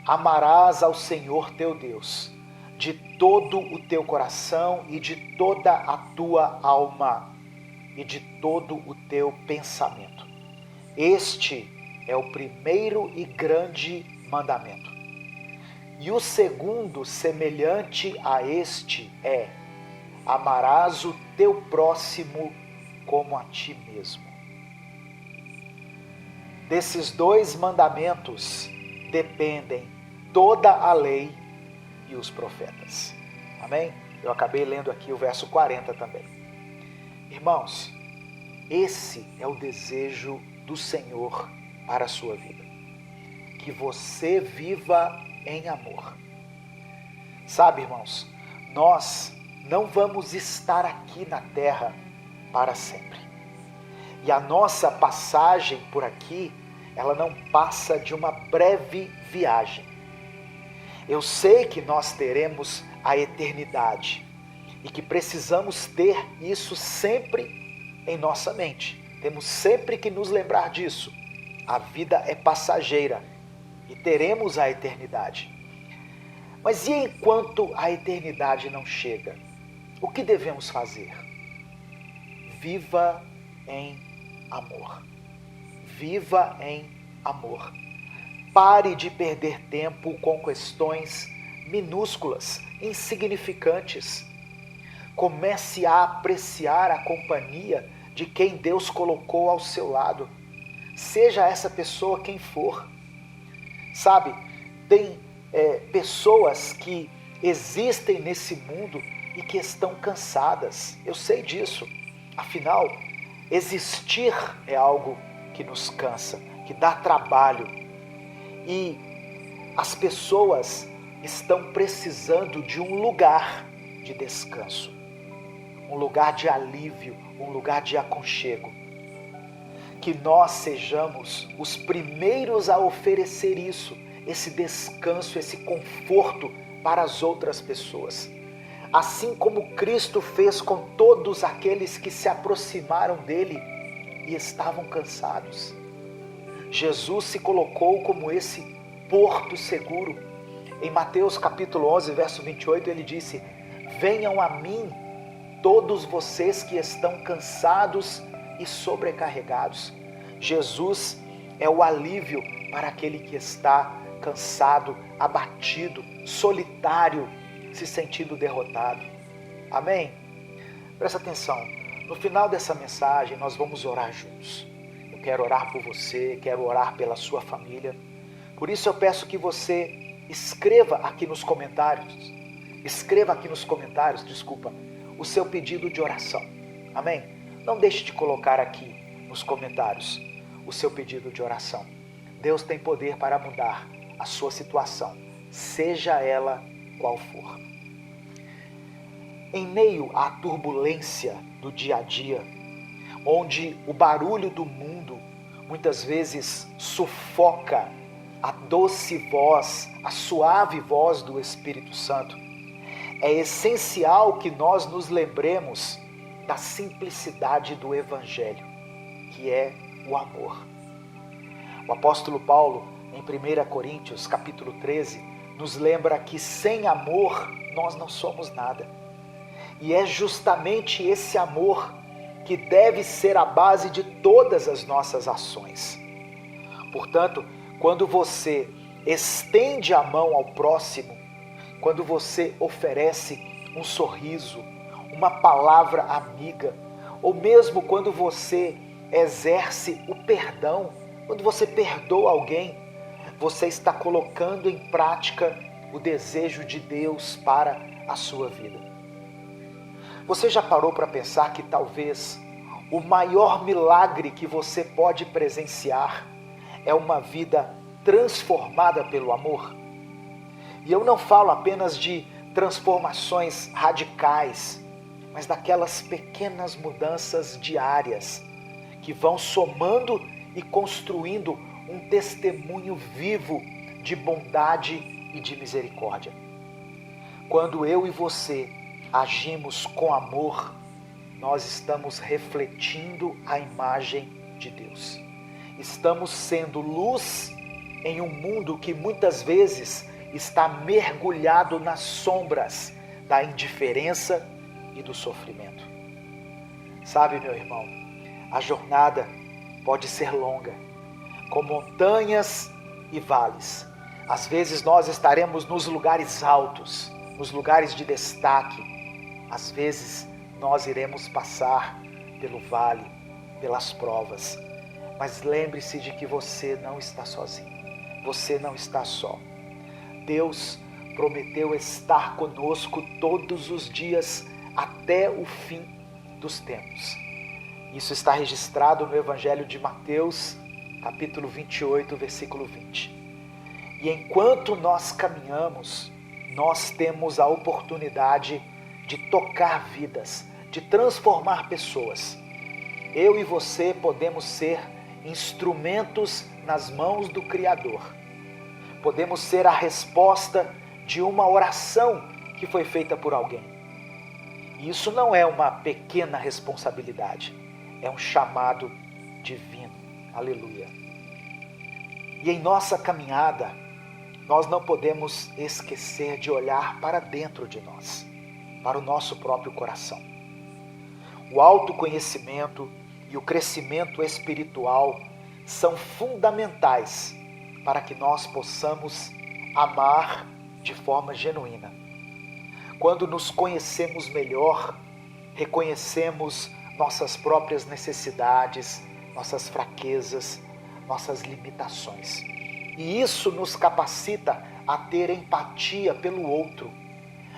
Amarás ao Senhor teu Deus de todo o teu coração e de toda a tua alma e de todo o teu pensamento. Este é o primeiro e grande mandamento. E o segundo, semelhante a este, é: amarás o teu próximo como a ti mesmo. Desses dois mandamentos dependem toda a lei e os profetas. Amém? Eu acabei lendo aqui o verso 40 também. Irmãos, esse é o desejo do Senhor para a sua vida. Que você viva em amor. Sabe, irmãos, nós não vamos estar aqui na terra para sempre. E a nossa passagem por aqui, ela não passa de uma breve viagem. Eu sei que nós teremos a eternidade e que precisamos ter isso sempre em nossa mente. Temos sempre que nos lembrar disso. A vida é passageira e teremos a eternidade. Mas e enquanto a eternidade não chega? O que devemos fazer? Viva em amor. Viva em amor. Pare de perder tempo com questões minúsculas, insignificantes. Comece a apreciar a companhia de quem Deus colocou ao seu lado. Seja essa pessoa quem for. Sabe, tem pessoas que existem nesse mundo e que estão cansadas. Eu sei disso. Afinal, existir é algo que nos cansa, que dá trabalho. E as pessoas estão precisando de um lugar de descanso, um lugar de alívio, um lugar de aconchego. Que nós sejamos os primeiros a oferecer isso, esse descanso, esse conforto para as outras pessoas. Assim como Cristo fez com todos aqueles que se aproximaram dele e estavam cansados. Jesus se colocou como esse porto seguro. Em Mateus capítulo 11, verso 28, ele disse: venham a mim todos vocês que estão cansados e sobrecarregados. Jesus é o alívio para aquele que está cansado, abatido, solitário, se sentindo derrotado. Amém? Presta atenção, no final dessa mensagem nós vamos orar juntos. Eu quero orar por você, quero orar pela sua família. Por isso eu peço que você escreva aqui nos comentários, o seu pedido de oração. Amém? Não deixe de colocar aqui nos comentários o seu pedido de oração. Deus tem poder para mudar a sua situação, seja ela qual for. Em meio à turbulência do dia a dia, onde o barulho do mundo muitas vezes sufoca a doce voz, a suave voz do Espírito Santo, é essencial que nós nos lembremos da simplicidade do Evangelho, que é o amor. O apóstolo Paulo, em 1 Coríntios capítulo 13, nos lembra que sem amor nós não somos nada. E é justamente esse amor que deve ser a base de todas as nossas ações. Portanto, quando você estende a mão ao próximo, quando você oferece um sorriso, uma palavra amiga, ou mesmo quando você exerce o perdão, quando você perdoa alguém, você está colocando em prática o desejo de Deus para a sua vida. Você já parou para pensar que talvez o maior milagre que você pode presenciar é uma vida transformada pelo amor? E eu não falo apenas de transformações radicais, mas daquelas pequenas mudanças diárias que vão somando e construindo um testemunho vivo de bondade e de misericórdia. Quando eu e você agimos com amor, nós estamos refletindo a imagem de Deus. Estamos sendo luz em um mundo que muitas vezes está mergulhado nas sombras da indiferença e do sofrimento. Sabe, meu irmão, a jornada pode ser longa, com montanhas e vales. Às vezes nós estaremos nos lugares altos, nos lugares de destaque. Às vezes nós iremos passar pelo vale, pelas provas. Mas lembre-se de que você não está sozinho. Você não está só. Deus prometeu estar conosco todos os dias até o fim dos tempos. Isso está registrado no Evangelho de Mateus, capítulo 28, versículo 20. E enquanto nós caminhamos, nós temos a oportunidade de tocar vidas, de transformar pessoas. Eu e você podemos ser instrumentos nas mãos do Criador. Podemos ser a resposta de uma oração que foi feita por alguém. E isso não é uma pequena responsabilidade, é um chamado divino. Aleluia. E em nossa caminhada, nós não podemos esquecer de olhar para dentro de nós, para o nosso próprio coração. O autoconhecimento e o crescimento espiritual são fundamentais para que nós possamos amar de forma genuína. Quando nos conhecemos melhor, reconhecemos nossas próprias necessidades, nossas fraquezas, nossas limitações. E isso nos capacita a ter empatia pelo outro,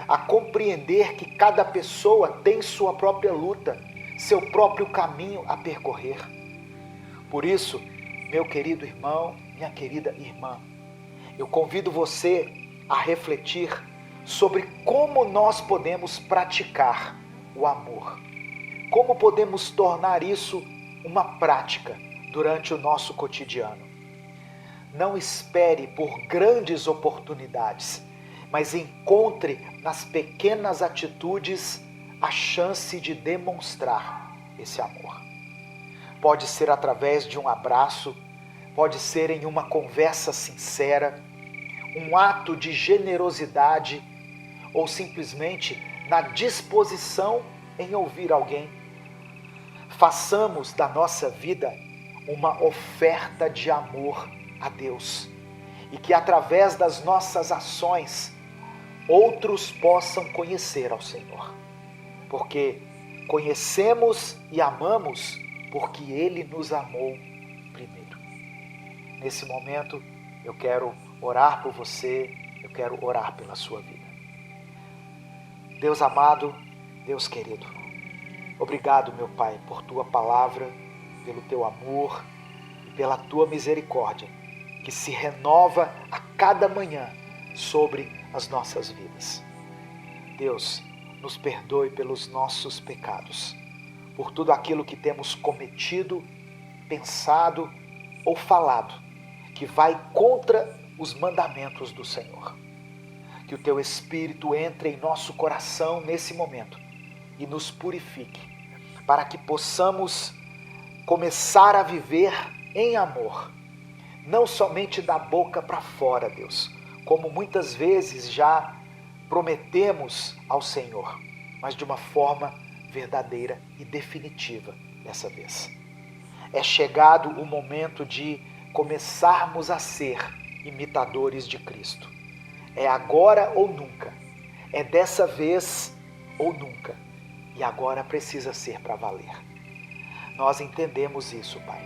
a compreender que cada pessoa tem sua própria luta, seu próprio caminho a percorrer. Por isso, meu querido irmão, minha querida irmã, eu convido você a refletir sobre como nós podemos praticar o amor. Como podemos tornar isso uma prática durante o nosso cotidiano. Não espere por grandes oportunidades, mas encontre nas pequenas atitudes a chance de demonstrar esse amor. Pode ser através de um abraço, pode ser em uma conversa sincera, um ato de generosidade ou simplesmente na disposição em ouvir alguém. Façamos da nossa vida uma oferta de amor a Deus e que através das nossas ações outros possam conhecer ao Senhor, porque conhecemos e amamos porque Ele nos amou primeiro. Nesse momento eu quero orar por você, eu quero orar pela sua vida. Deus amado, Deus querido, obrigado, meu Pai, por Tua palavra, pelo Teu amor e pela Tua misericórdia, que se renova a cada manhã sobre as nossas vidas. Deus, nos perdoe pelos nossos pecados, por tudo aquilo que temos cometido, pensado ou falado, que vai contra os mandamentos do Senhor. Que o Teu Espírito entre em nosso coração nesse momento e nos purifique, para que possamos começar a viver em amor, não somente da boca para fora, Deus, como muitas vezes já prometemos ao Senhor, mas de uma forma verdadeira e definitiva dessa vez. É chegado o momento de começarmos a ser imitadores de Cristo. É agora ou nunca, é dessa vez ou nunca, e agora precisa ser para valer. Nós entendemos isso, Pai,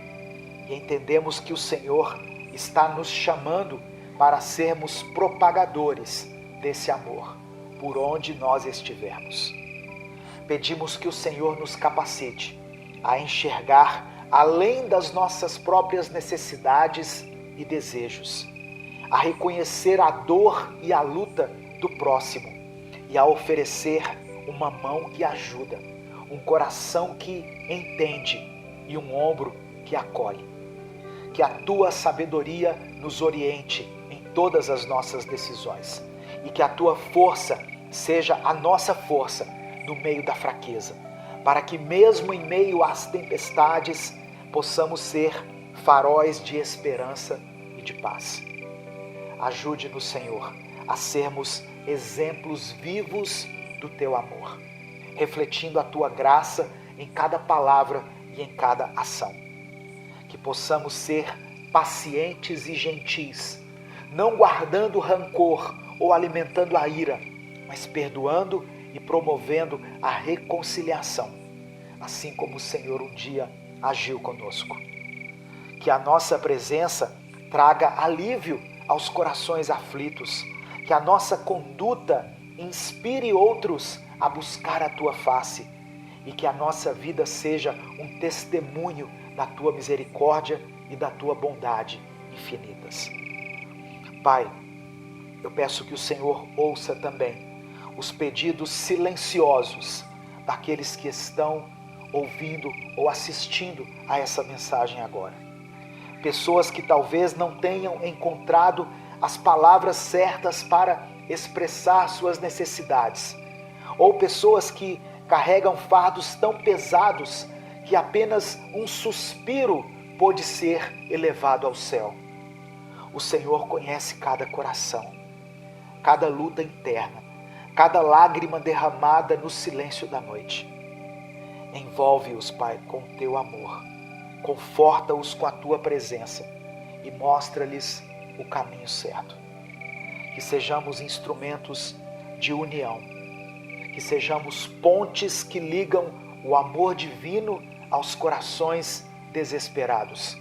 e entendemos que o Senhor está nos chamando para sermos propagadores desse amor, por onde nós estivermos. Pedimos que o Senhor nos capacite a enxergar além das nossas próprias necessidades e desejos, a reconhecer a dor e a luta do próximo e a oferecer uma mão que ajuda, um coração que entende e um ombro que acolhe. Que a Tua sabedoria nos oriente em todas as nossas decisões e que a Tua força seja a nossa força no meio da fraqueza, para que mesmo em meio às tempestades possamos ser faróis de esperança e de paz. Ajude-nos, Senhor, a sermos exemplos vivos do Teu amor, refletindo a Tua graça em cada palavra e em cada ação. Que possamos ser pacientes e gentis, não guardando rancor ou alimentando a ira, mas perdoando e promovendo a reconciliação, assim como o Senhor um dia agiu conosco. Que a nossa presença traga alívio aos corações aflitos, que a nossa conduta inspire outros a buscar a Tua face e que a nossa vida seja um testemunho da Tua misericórdia e da Tua bondade infinitas. Pai, eu peço que o Senhor ouça também os pedidos silenciosos daqueles que estão ouvindo ou assistindo a essa mensagem agora. Pessoas que talvez não tenham encontrado as palavras certas para expressar suas necessidades, ou pessoas que carregam fardos tão pesados que apenas um suspiro pode ser elevado ao céu. O Senhor conhece cada coração, cada luta interna, cada lágrima derramada no silêncio da noite. Envolve-os, Pai, com o Teu amor, conforta-os com a Tua presença e mostra-lhes o caminho certo. Que sejamos instrumentos de união, que sejamos pontes que ligam o amor divino aos corações desesperados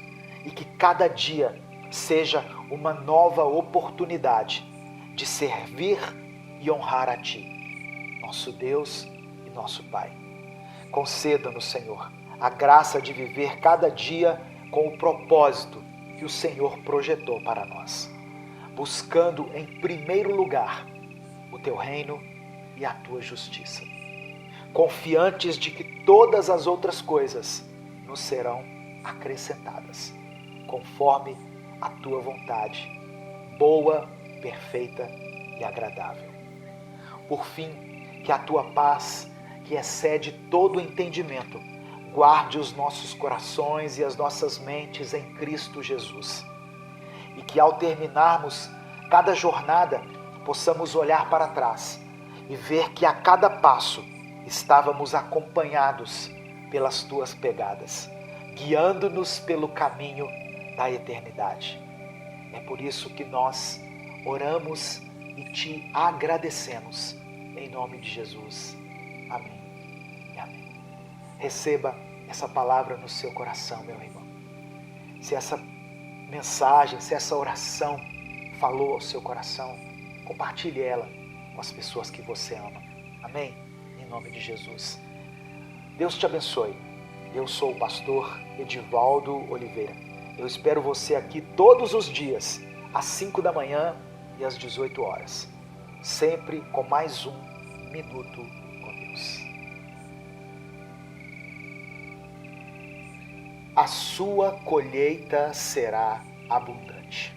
e que cada dia seja uma nova oportunidade de servir e honrar a Ti, nosso Deus e nosso Pai. Conceda-nos, Senhor, a graça de viver cada dia com o propósito que o Senhor projetou para nós, buscando em primeiro lugar o Teu reino e a Tua justiça, confiantes de que todas as outras coisas nos serão acrescentadas, conforme a Tua vontade, boa, perfeita e agradável. Por fim, que a Tua paz, que excede todo o entendimento, guarde os nossos corações e as nossas mentes em Cristo Jesus. E que ao terminarmos cada jornada, possamos olhar para trás e ver que a cada passo estávamos acompanhados pelas Tuas pegadas, guiando-nos pelo caminho da eternidade. É por isso que nós oramos e Te agradecemos, em nome de Jesus. Amém e amém. Receba essa palavra no seu coração, meu irmão. Se essa mensagem, se essa oração falou ao seu coração, compartilhe ela com as pessoas que você ama. Amém? Em nome de Jesus. Deus te abençoe. Eu sou o pastor Edivaldo Oliveira. Eu espero você aqui todos os dias, às 5 da manhã e às 18 horas. Sempre com mais um Minuto com Deus. A sua colheita será abundante.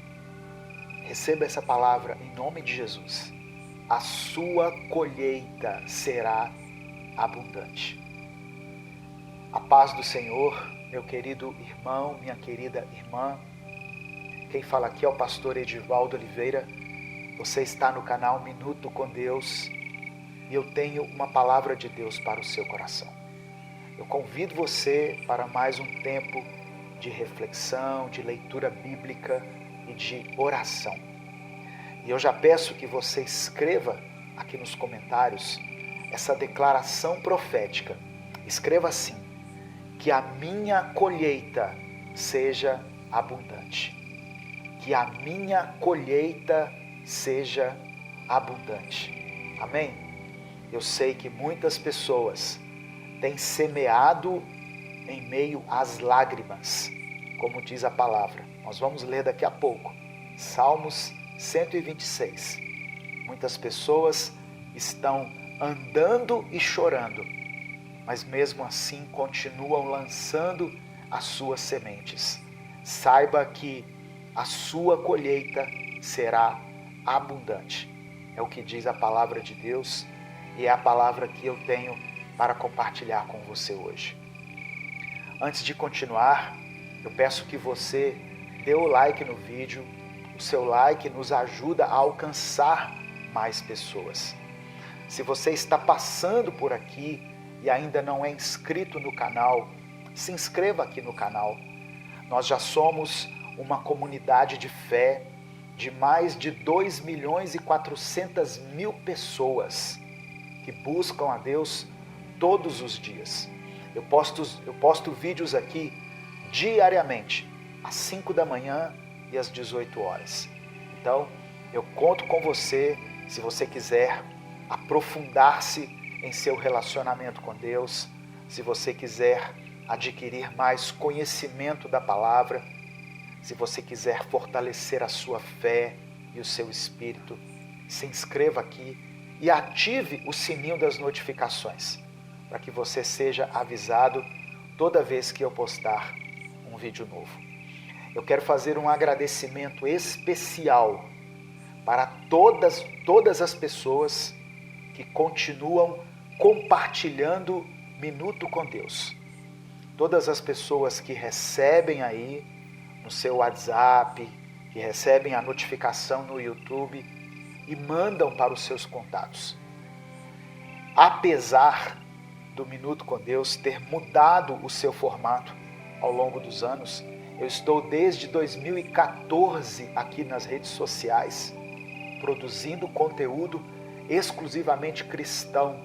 Receba essa palavra em nome de Jesus. A sua colheita será abundante. A paz do Senhor, meu querido irmão, minha querida irmã. Quem fala aqui é o pastor Edivaldo Oliveira. Você está no canal Minuto com Deus e eu tenho uma palavra de Deus para o seu coração. Eu convido você para mais um tempo de reflexão, de leitura bíblica e de oração. E eu já peço que você escreva aqui nos comentários essa declaração profética. Escreva assim: que a minha colheita seja abundante. Que a minha colheita seja abundante. Amém? Eu sei que muitas pessoas têm semeado em meio às lágrimas, como diz a palavra. Nós vamos ler daqui a pouco, Salmos 126. Muitas pessoas estão andando e chorando, mas mesmo assim continuam lançando as suas sementes. Saiba que a sua colheita será abundante. É o que diz a palavra de Deus e é a palavra que eu tenho para compartilhar com você hoje. Antes de continuar, eu peço que você dê o like no vídeo, O seu like nos ajuda a alcançar mais pessoas. Se você está passando por aqui e ainda não é inscrito no canal, se inscreva aqui no canal. Nós já somos uma comunidade de fé de mais de 2.400.000 pessoas que buscam a Deus todos os dias. Eu posto vídeos aqui diariamente, às 5 da manhã e às 18 horas. Então, eu conto com você, se você quiser aprofundar-se em seu relacionamento com Deus, se você quiser adquirir mais conhecimento da palavra, se você quiser fortalecer a sua fé e o seu espírito, se inscreva aqui e ative o sininho das notificações, para que você seja avisado toda vez que eu postar um vídeo novo. Eu quero fazer um agradecimento especial para todas as pessoas que continuam compartilhando Minuto com Deus. Todas as pessoas que recebem aí no seu WhatsApp, que recebem a notificação no YouTube e mandam para os seus contatos. Apesar do Minuto com Deus ter mudado o seu formato ao longo dos anos, eu estou desde 2014 aqui nas redes sociais, produzindo conteúdo exclusivamente cristão.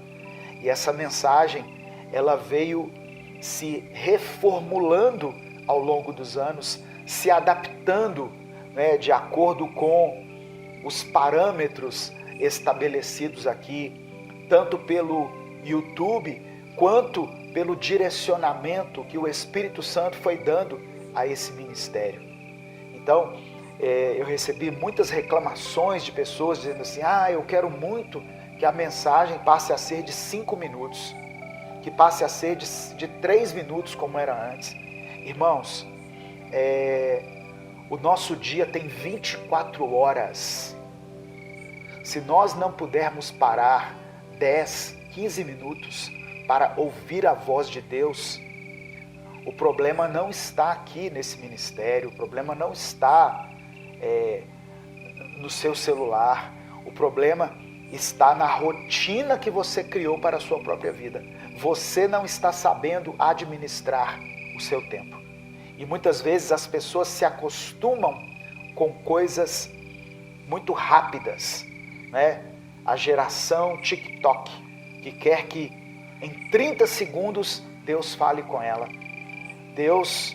E essa mensagem, ela veio se reformulando ao longo dos anos, se adaptando, de acordo com os parâmetros estabelecidos aqui, tanto pelo YouTube, quanto pelo direcionamento que o Espírito Santo foi dando a esse ministério. Então, eu recebi muitas reclamações de pessoas dizendo assim: eu quero muito que a mensagem passe a ser de 5 minutos, que passe a ser de 3 minutos como era antes. Irmãos, o nosso dia tem 24 horas. Se nós não pudermos parar 10, 15 minutos para ouvir a voz de Deus, o problema não está aqui nesse ministério, o problema não está no seu celular, o problema está na rotina que você criou para a sua própria vida. Você não está sabendo administrar o seu tempo. E muitas vezes as pessoas se acostumam com coisas muito rápidas, A geração TikTok, que quer que em 30 segundos Deus fale com ela. Deus,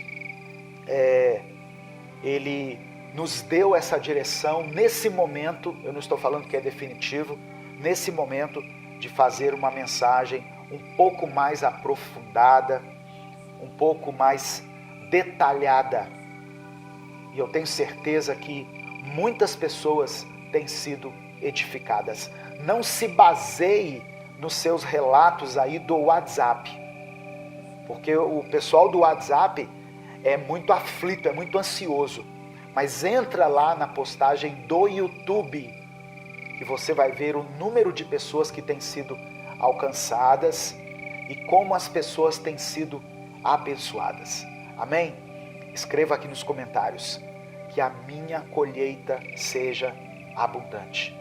Ele nos deu essa direção nesse momento, eu não estou falando que é definitivo, nesse momento de fazer uma mensagem um pouco mais aprofundada, um pouco mais detalhada. E eu tenho certeza que muitas pessoas têm sido edificadas. Não se baseie nos seus relatos aí do WhatsApp, porque o pessoal do WhatsApp é muito aflito, é muito ansioso. Mas entra lá na postagem do YouTube, que você vai ver o número de pessoas que têm sido alcançadas e como as pessoas têm sido abençoadas. Amém? Escreva aqui nos comentários que a minha colheita seja abundante.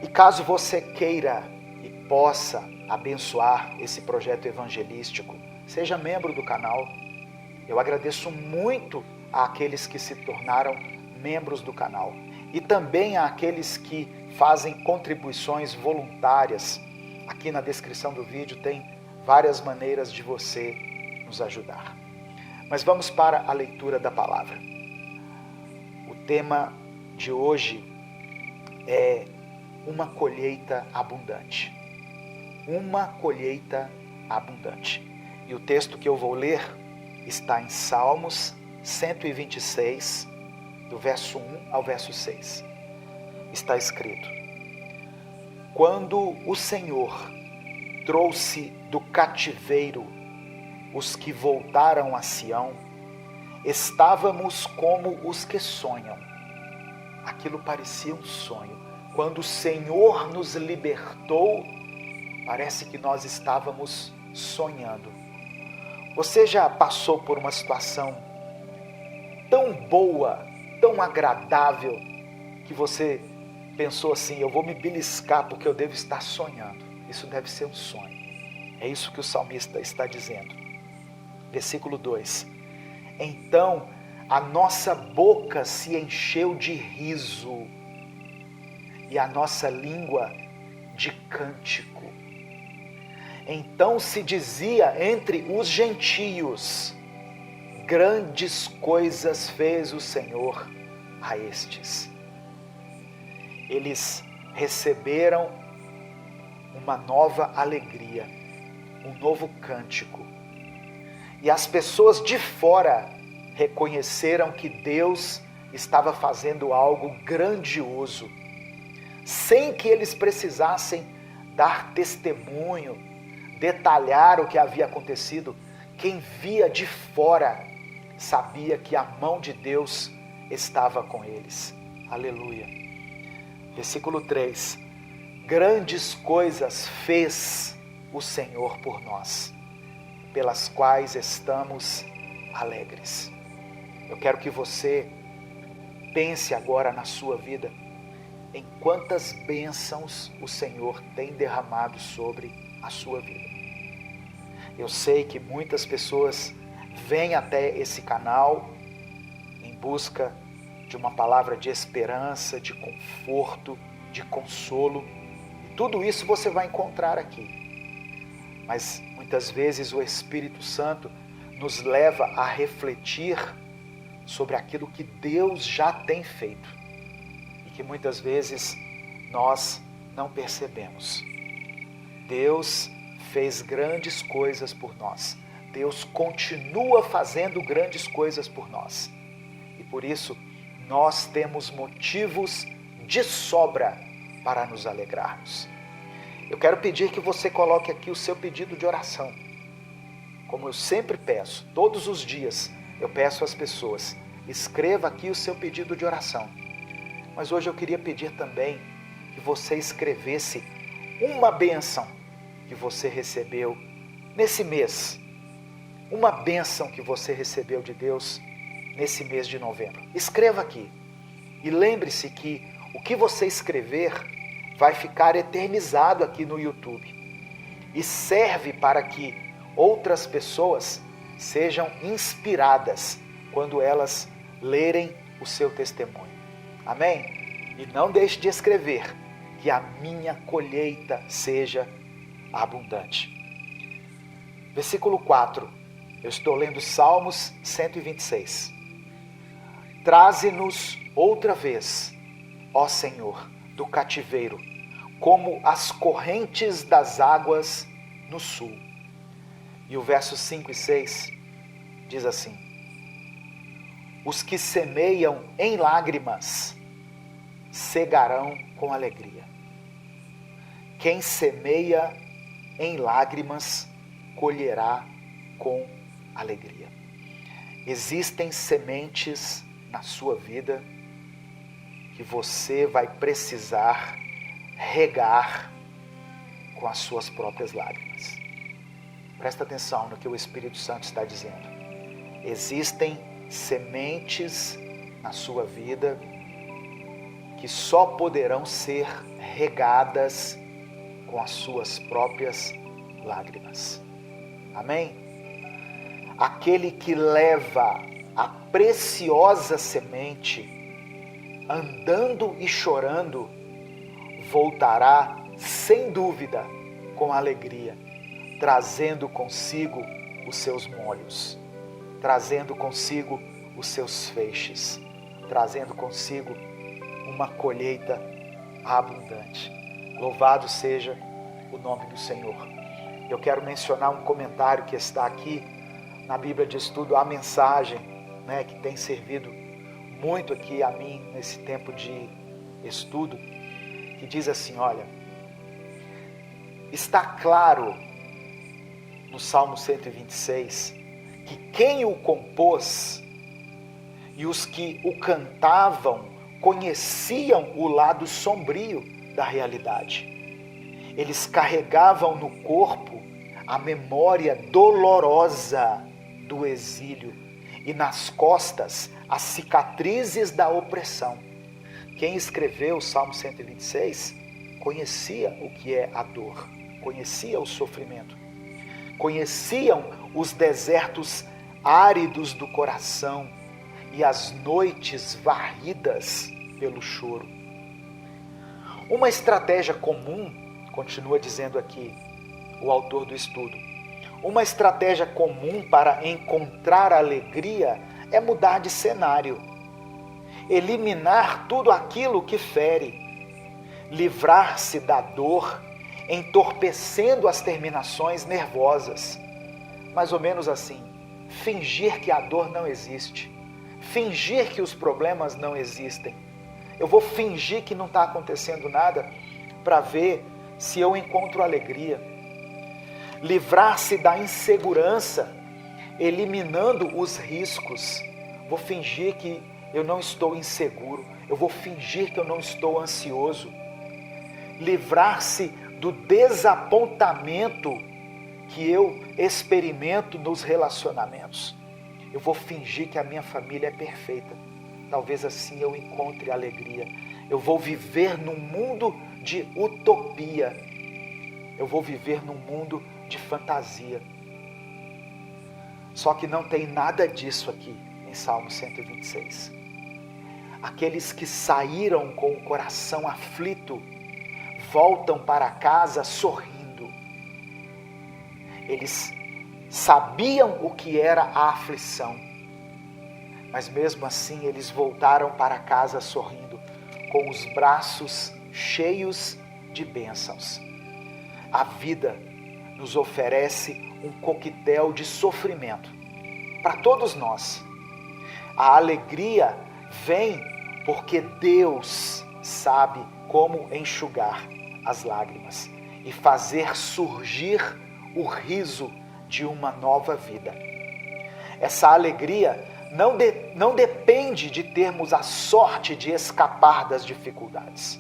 E caso você queira e possa abençoar esse projeto evangelístico, seja membro do canal. Eu agradeço muito àqueles que se tornaram membros do canal e também àqueles que fazem contribuições voluntárias. Aqui na descrição do vídeo tem várias maneiras de você nos ajudar. Mas vamos para a leitura da palavra. O tema de hoje é uma colheita abundante. Uma colheita abundante. E o texto que eu vou ler está em Salmos 126, do verso 1 ao verso 6. Está escrito: Quando o Senhor trouxe do cativeiro os que voltaram a Sião, estávamos como os que sonham. Aquilo parecia um sonho. Quando o Senhor nos libertou, parece que nós estávamos sonhando. Você já passou por uma situação tão boa, tão agradável que você pensou assim: eu vou me beliscar porque eu devo estar sonhando. Isso deve ser um sonho. É isso que o salmista está dizendo. Versículo 2: então a nossa boca se encheu de riso e a nossa língua de cântico. Então se dizia entre os gentios: grandes coisas fez o Senhor a estes. Eles receberam uma nova alegria, um novo cântico. E as pessoas de fora reconheceram que Deus estava fazendo algo grandioso, sem que eles precisassem dar testemunho, detalhar o que havia acontecido. Quem via de fora sabia que a mão de Deus estava com eles. Aleluia. Versículo 3: grandes coisas fez o Senhor por nós, pelas quais estamos alegres. Eu quero que você pense agora na sua vida em quantas bênçãos o Senhor tem derramado sobre a sua vida. Eu sei que muitas pessoas vêm até esse canal em busca de uma palavra de esperança, de conforto, de consolo. E tudo isso você vai encontrar aqui. Mas muitas vezes o Espírito Santo nos leva a refletir sobre aquilo que Deus já tem feito e que muitas vezes nós não percebemos. Deus fez grandes coisas por nós. Deus continua fazendo grandes coisas por nós. E por isso nós temos motivos de sobra para nos alegrarmos. Eu quero pedir que você coloque aqui o seu pedido de oração. Como eu sempre peço, todos os dias eu peço às pessoas: escreva aqui o seu pedido de oração. Mas hoje eu queria pedir também que você escrevesse uma bênção que você recebeu nesse mês. Uma bênção que você recebeu de Deus nesse mês de novembro. Escreva aqui. E lembre-se que o que você escrever vai ficar eternizado aqui no YouTube. E serve para que outras pessoas sejam inspiradas quando elas lerem o seu testemunho. Amém? E não deixe de escrever: que a minha colheita seja abundante. Versículo 4. Eu estou lendo Salmos 126. Traze-nos outra vez, ó Senhor, do cativeiro, como as correntes das águas no sul. E o verso 5 e 6 diz assim: os que semeiam em lágrimas cegarão com alegria. Quem semeia em lágrimas colherá com alegria. Existem sementes na sua vida que você vai precisar regar com as suas próprias lágrimas. Presta atenção no que o Espírito Santo está dizendo. Existem sementes na sua vida que só poderão ser regadas com as suas próprias lágrimas. Amém? Aquele que leva a preciosa semente andando e chorando voltará sem dúvida com alegria, trazendo consigo os seus molhos, trazendo consigo os seus feixes, trazendo consigo uma colheita abundante. Louvado seja o nome do Senhor. Eu quero mencionar um comentário que está aqui na Bíblia de Estudo, a mensagem, que tem servido muito aqui a mim nesse tempo de estudo, que diz assim: olha, está claro no Salmo 126 que quem o compôs e os que o cantavam conheciam o lado sombrio da realidade. Eles carregavam no corpo a memória dolorosa do exílio e nas costas as cicatrizes da opressão. Quem escreveu o Salmo 126 conhecia o que é a dor, conhecia o sofrimento, conheciam os desertos áridos do coração e as noites varridas pelo choro. Uma estratégia comum, continua dizendo aqui o autor do estudo, uma estratégia comum para encontrar alegria é mudar de cenário, eliminar tudo aquilo que fere, livrar-se da dor, entorpecendo as terminações nervosas. Mais ou menos assim, fingir que a dor não existe, fingir que os problemas não existem. Eu vou fingir que não está acontecendo nada para ver se eu encontro alegria. Livrar-se da insegurança, eliminando os riscos. Vou fingir que eu não estou inseguro, eu vou fingir que eu não estou ansioso. Livrar-se do desapontamento que eu experimento nos relacionamentos. Eu vou fingir que a minha família é perfeita. Talvez assim eu encontre alegria. Eu vou viver num mundo de utopia. Eu vou viver num mundo de fantasia. Só que não tem nada disso aqui em Salmo 126. Aqueles que saíram com o coração aflito voltam para casa sorrindo. Eles sabiam o que era a aflição, mas mesmo assim eles voltaram para casa sorrindo, com os braços cheios de bênçãos. A vida nos oferece um coquetel de sofrimento para todos nós. A alegria vem porque Deus sabe como enxugar as lágrimas e fazer surgir o riso de uma nova vida. Essa alegria não depende de termos a sorte de escapar das dificuldades.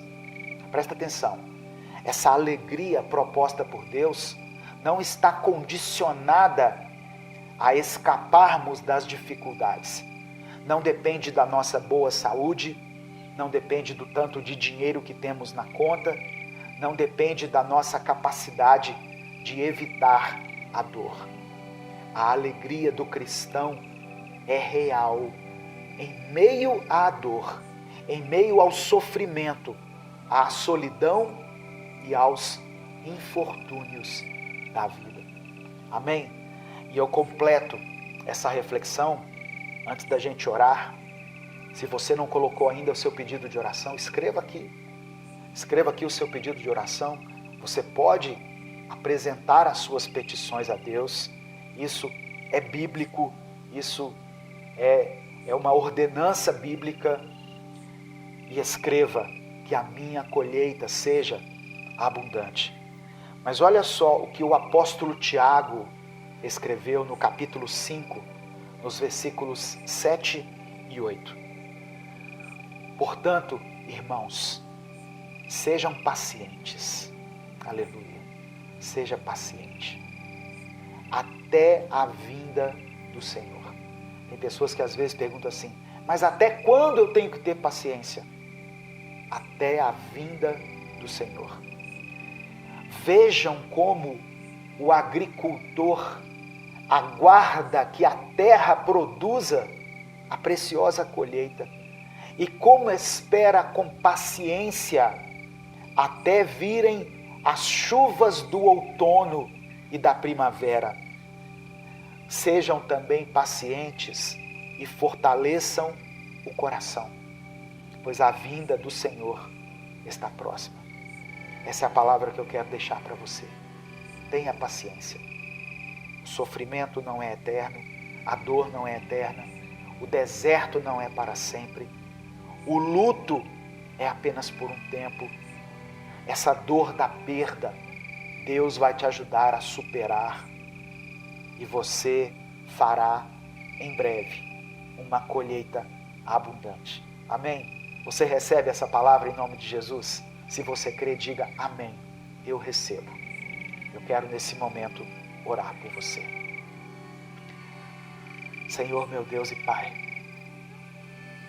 Presta atenção, essa alegria proposta por Deus não está condicionada a escaparmos das dificuldades. Não depende da nossa boa saúde, não depende do tanto de dinheiro que temos na conta, não depende da nossa capacidade de evitar a dor. A alegria do cristão é real, em meio à dor, em meio ao sofrimento, à solidão e aos infortúnios da vida. Amém? E eu completo essa reflexão antes da gente orar. Se você não colocou ainda o seu pedido de oração, escreva aqui. Escreva aqui o seu pedido de oração. Você pode apresentar as suas petições a Deus. Isso é bíblico, isso é uma ordenança bíblica. E escreva que a minha colheita seja abundante. Mas olha só o que o apóstolo Tiago escreveu no capítulo 5, nos versículos 7 e 8. Portanto, irmãos, sejam pacientes. Aleluia. Seja paciente até a vinda do Senhor. Tem pessoas que às vezes perguntam assim, mas até quando eu tenho que ter paciência? Até a vinda do Senhor. Vejam como o agricultor aguarda que a terra produza a preciosa colheita e como espera com paciência até virem as chuvas do outono e da primavera. Sejam também pacientes e fortaleçam o coração, pois a vinda do Senhor está próxima. Essa é a palavra que eu quero deixar para você. Tenha paciência. O sofrimento não é eterno, a dor não é eterna, o deserto não é para sempre, o luto é apenas por um tempo. Essa dor da perda, Deus vai te ajudar a superar e você fará em breve uma colheita abundante. Amém? Você recebe essa palavra em nome de Jesus? Se você crê, diga amém. Eu recebo. Eu quero nesse momento orar por você. Senhor, meu Deus e Pai,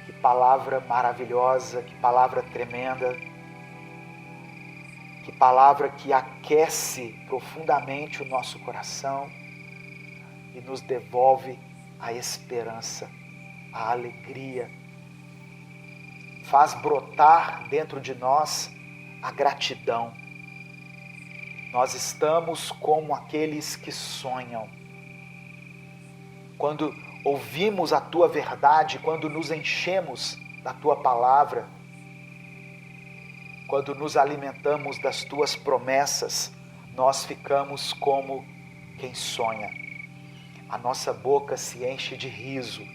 que palavra maravilhosa, que palavra tremenda, que palavra que aquece profundamente o nosso coração e nos devolve a esperança, a alegria, faz brotar dentro de nós a gratidão. Nós estamos como aqueles que sonham. Quando ouvimos a Tua verdade, quando nos enchemos da Tua palavra, quando nos alimentamos das Tuas promessas, nós ficamos como quem sonha. A nossa boca se enche de riso,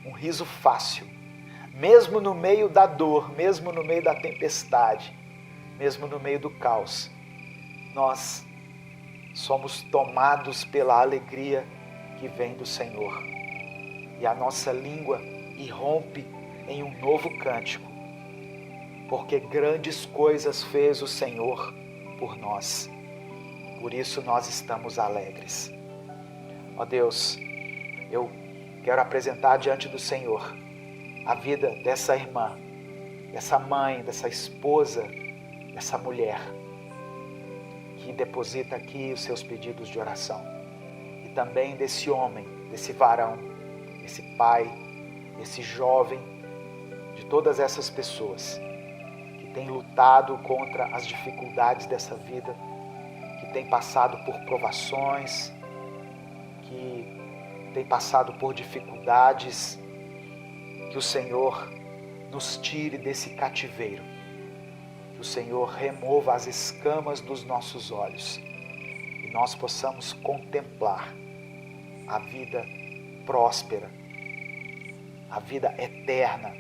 um riso fácil, mesmo no meio da dor, mesmo no meio da tempestade, mesmo no meio do caos. Nós somos tomados pela alegria que vem do Senhor. E a nossa língua irrompe em um novo cântico, porque grandes coisas fez o Senhor por nós. Por isso nós estamos alegres. Ó Deus, eu quero apresentar diante do Senhor a vida dessa irmã, dessa mãe, dessa esposa, dessa mulher que deposita aqui os seus pedidos de oração. E também desse homem, desse varão, desse pai, desse jovem, de todas essas pessoas que têm lutado contra as dificuldades dessa vida, que têm passado por provações, que têm passado por dificuldades. Que o Senhor nos tire desse cativeiro, que o Senhor remova as escamas dos nossos olhos e nós possamos contemplar a vida próspera, a vida eterna,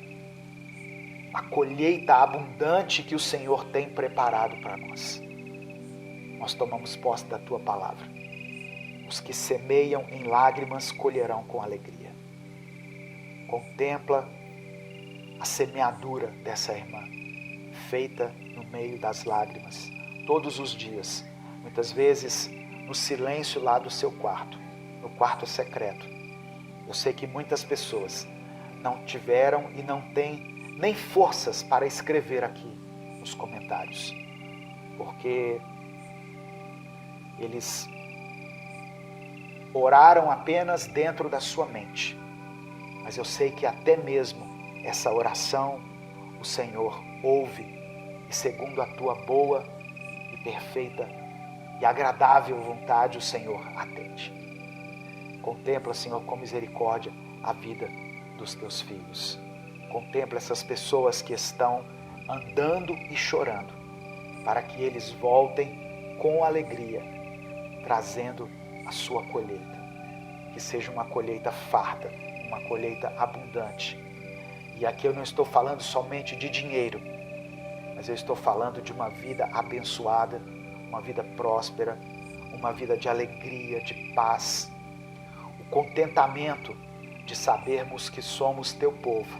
a colheita abundante que o Senhor tem preparado para nós. Nós tomamos posse da Tua palavra. Os que semeiam em lágrimas colherão com alegria. Contempla a semeadura dessa irmã, feita no meio das lágrimas, todos os dias, muitas vezes no silêncio lá do seu quarto, no quarto secreto. Eu sei que muitas pessoas não tiveram e não têm nem forças para escrever aqui nos comentários, porque eles oraram apenas dentro da sua mente. Mas eu sei que até mesmo essa oração o Senhor ouve e segundo a Tua boa e perfeita e agradável vontade o Senhor atende. Contempla, Senhor, com misericórdia a vida dos Teus filhos. Contempla essas pessoas que estão andando e chorando, para que eles voltem com alegria, trazendo a sua colheita. Que seja uma colheita farta, uma colheita abundante. E aqui eu não estou falando somente de dinheiro, mas eu estou falando de uma vida abençoada, uma vida próspera, uma vida de alegria, de paz, o contentamento de sabermos que somos Teu povo,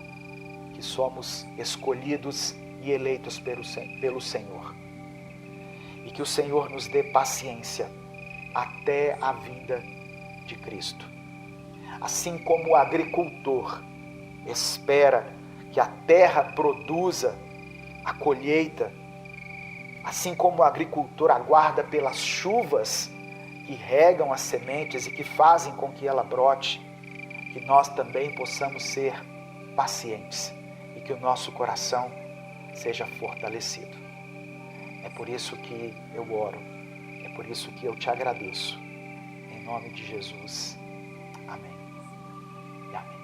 que somos escolhidos e eleitos pelo Senhor. E que o Senhor nos dê paciência até a vinda de Cristo. Assim como o agricultor espera que a terra produza a colheita, assim como o agricultor aguarda pelas chuvas que regam as sementes e que fazem com que ela brote, que nós também possamos ser pacientes e que o nosso coração seja fortalecido. É por isso que eu oro, é por isso que eu te agradeço. Em nome de Jesus. Amém. E amém.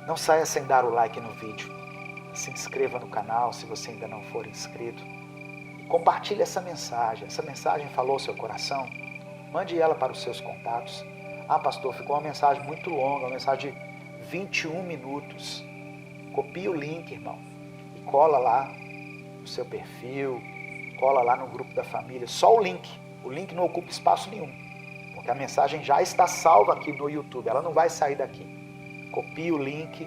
Não saia sem dar o like no vídeo. Se inscreva no canal se você ainda não for inscrito. Compartilhe essa mensagem. Essa mensagem falou ao seu coração? Mande ela para os seus contatos. Ah, pastor, ficou uma mensagem muito longa, uma mensagem de 21 minutos. Copie o link, irmão, e cola lá no seu perfil, cola lá no grupo da família. Só o link. O link não ocupa espaço nenhum, porque a mensagem já está salva aqui no YouTube. Ela não vai sair daqui. Copie o link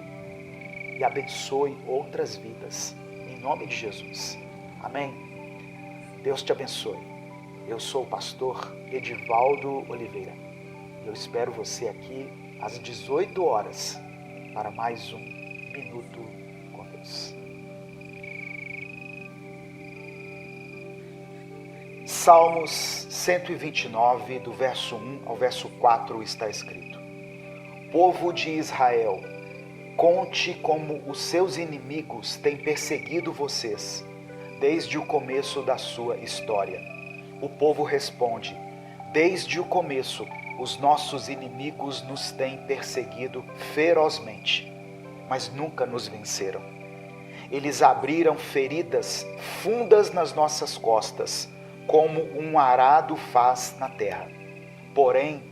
e abençoe outras vidas. Em nome de Jesus. Amém? Deus te abençoe. Eu sou o pastor Edivaldo Oliveira. Eu espero você aqui às 18 horas para mais um Minuto com Deus. Salmos 129, do verso 1 ao verso 4 está escrito: Povo de Israel, conte como os seus inimigos têm perseguido vocês desde o começo da sua história. O povo responde: desde o começo, os nossos inimigos nos têm perseguido ferozmente, mas nunca nos venceram. Eles abriram feridas fundas nas nossas costas, como um arado faz na terra. Porém,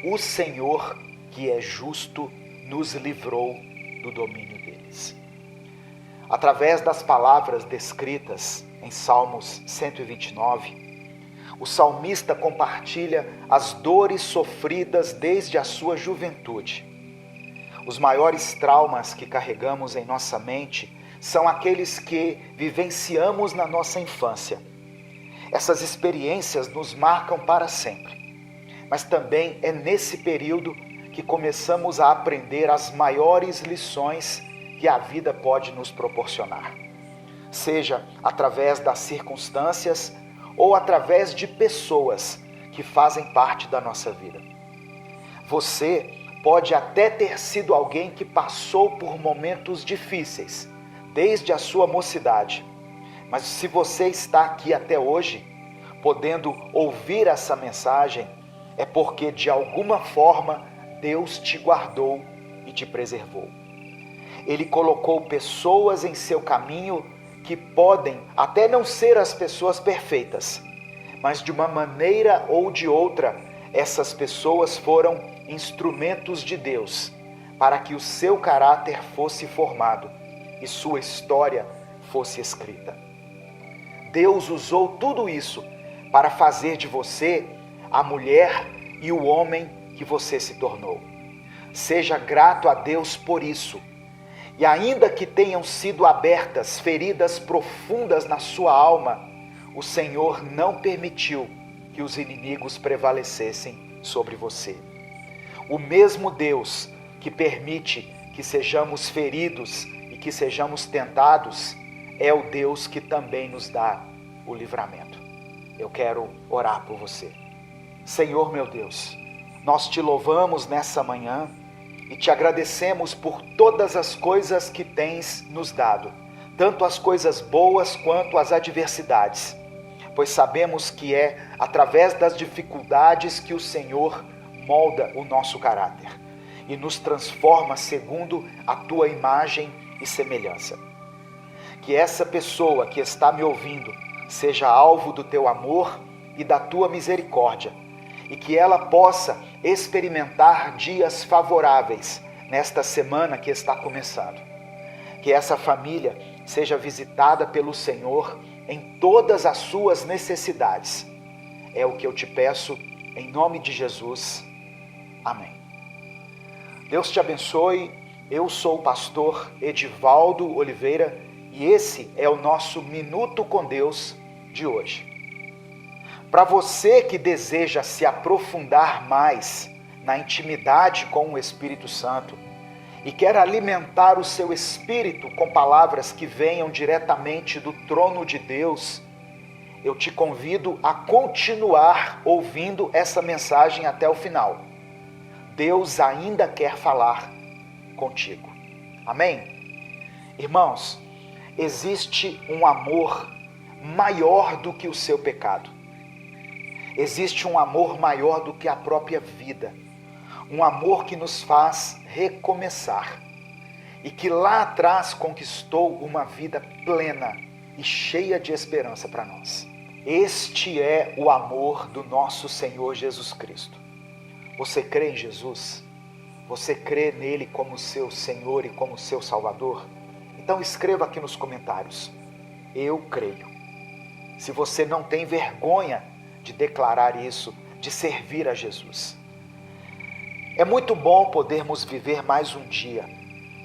o Senhor, que é justo, nos livrou do domínio deles. Através das palavras descritas em Salmos 129, o salmista compartilha as dores sofridas desde a sua juventude. Os maiores traumas que carregamos em nossa mente são aqueles que vivenciamos na nossa infância. Essas experiências nos marcam para sempre. Mas também é nesse período que começamos a aprender as maiores lições que a vida pode nos proporcionar. Seja através das circunstâncias ou através de pessoas que fazem parte da nossa vida. Você pode até ter sido alguém que passou por momentos difíceis, desde a sua mocidade. Mas se você está aqui até hoje, podendo ouvir essa mensagem, é porque de alguma forma Deus te guardou e te preservou. Ele colocou pessoas em seu caminho que podem até não ser as pessoas perfeitas, mas de uma maneira ou de outra, essas pessoas foram instrumentos de Deus para que o seu caráter fosse formado e sua história fosse escrita. Deus usou tudo isso para fazer de você a mulher e o homem que você se tornou. Seja grato a Deus por isso. E ainda que tenham sido abertas feridas profundas na sua alma, o Senhor não permitiu que os inimigos prevalecessem sobre você. O mesmo Deus que permite que sejamos feridos e que sejamos tentados, é o Deus que também nos dá o livramento. Eu quero orar por você. Senhor meu Deus, nós te louvamos nessa manhã e te agradecemos por todas as coisas que tens nos dado, tanto as coisas boas quanto as adversidades, pois sabemos que é através das dificuldades que o Senhor molda o nosso caráter e nos transforma segundo a tua imagem e semelhança. Que essa pessoa que está me ouvindo seja alvo do teu amor e da tua misericórdia, e que ela possa experimentar dias favoráveis nesta semana que está começando. Que essa família seja visitada pelo Senhor em todas as suas necessidades. É o que eu te peço em nome de Jesus. Amém. Deus te abençoe. Eu sou o pastor Edivaldo Oliveira e esse é o nosso Minuto com Deus de hoje. Para você que deseja se aprofundar mais na intimidade com o Espírito Santo e quer alimentar o seu espírito com palavras que venham diretamente do trono de Deus, eu te convido a continuar ouvindo essa mensagem até o final. Deus ainda quer falar contigo. Amém? Irmãos, existe um amor maior do que o seu pecado. Existe um amor maior do que a própria vida. Um amor que nos faz recomeçar. E que lá atrás conquistou uma vida plena e cheia de esperança para nós. Este é o amor do nosso Senhor Jesus Cristo. Você crê em Jesus? Você crê nele como seu Senhor e como seu Salvador? Então escreva aqui nos comentários: eu creio. Se você não tem vergonha de declarar isso, de servir a Jesus. É muito bom podermos viver mais um dia.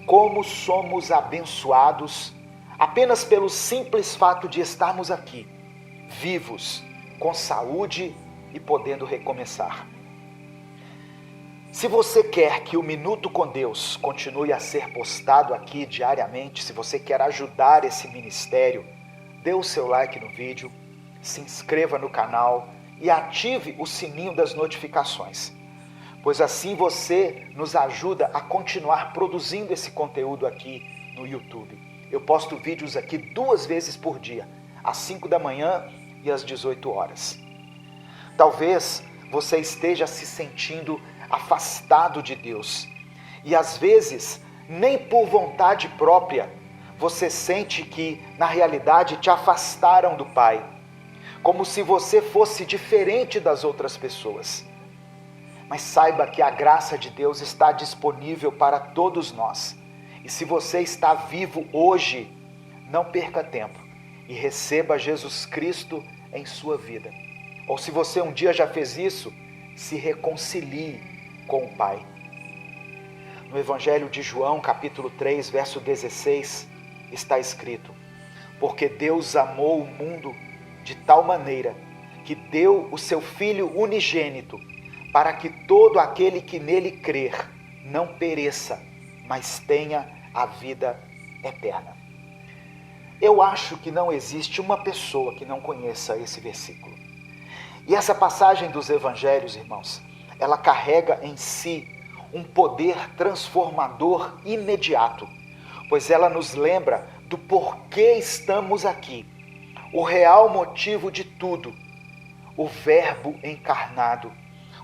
Como somos abençoados apenas pelo simples fato de estarmos aqui, vivos, com saúde e podendo recomeçar. Se você quer que o Minuto com Deus continue a ser postado aqui diariamente, se você quer ajudar esse ministério, dê o seu like no vídeo, se inscreva no canal e ative o sininho das notificações, pois assim você nos ajuda a continuar produzindo esse conteúdo aqui no YouTube. Eu posto vídeos aqui 2 vezes por dia, às 5 da manhã e às 18 horas. Talvez você esteja se sentindo afastado de Deus e às vezes, nem por vontade própria, você sente que na realidade te afastaram do Pai, como se você fosse diferente das outras pessoas. Mas saiba que a graça de Deus está disponível para todos nós. E se você está vivo hoje, não perca tempo e receba Jesus Cristo em sua vida. Ou se você um dia já fez isso, se reconcilie com o Pai. No Evangelho de João, capítulo 3, verso 16, está escrito: porque Deus amou o mundo de tal maneira que deu o seu Filho unigênito, para que todo aquele que nele crer não pereça, mas tenha a vida eterna. Eu acho que não existe uma pessoa que não conheça esse versículo. E essa passagem dos evangelhos, irmãos, ela carrega em si um poder transformador imediato, pois ela nos lembra do porquê estamos aqui, o real motivo de tudo, o Verbo encarnado,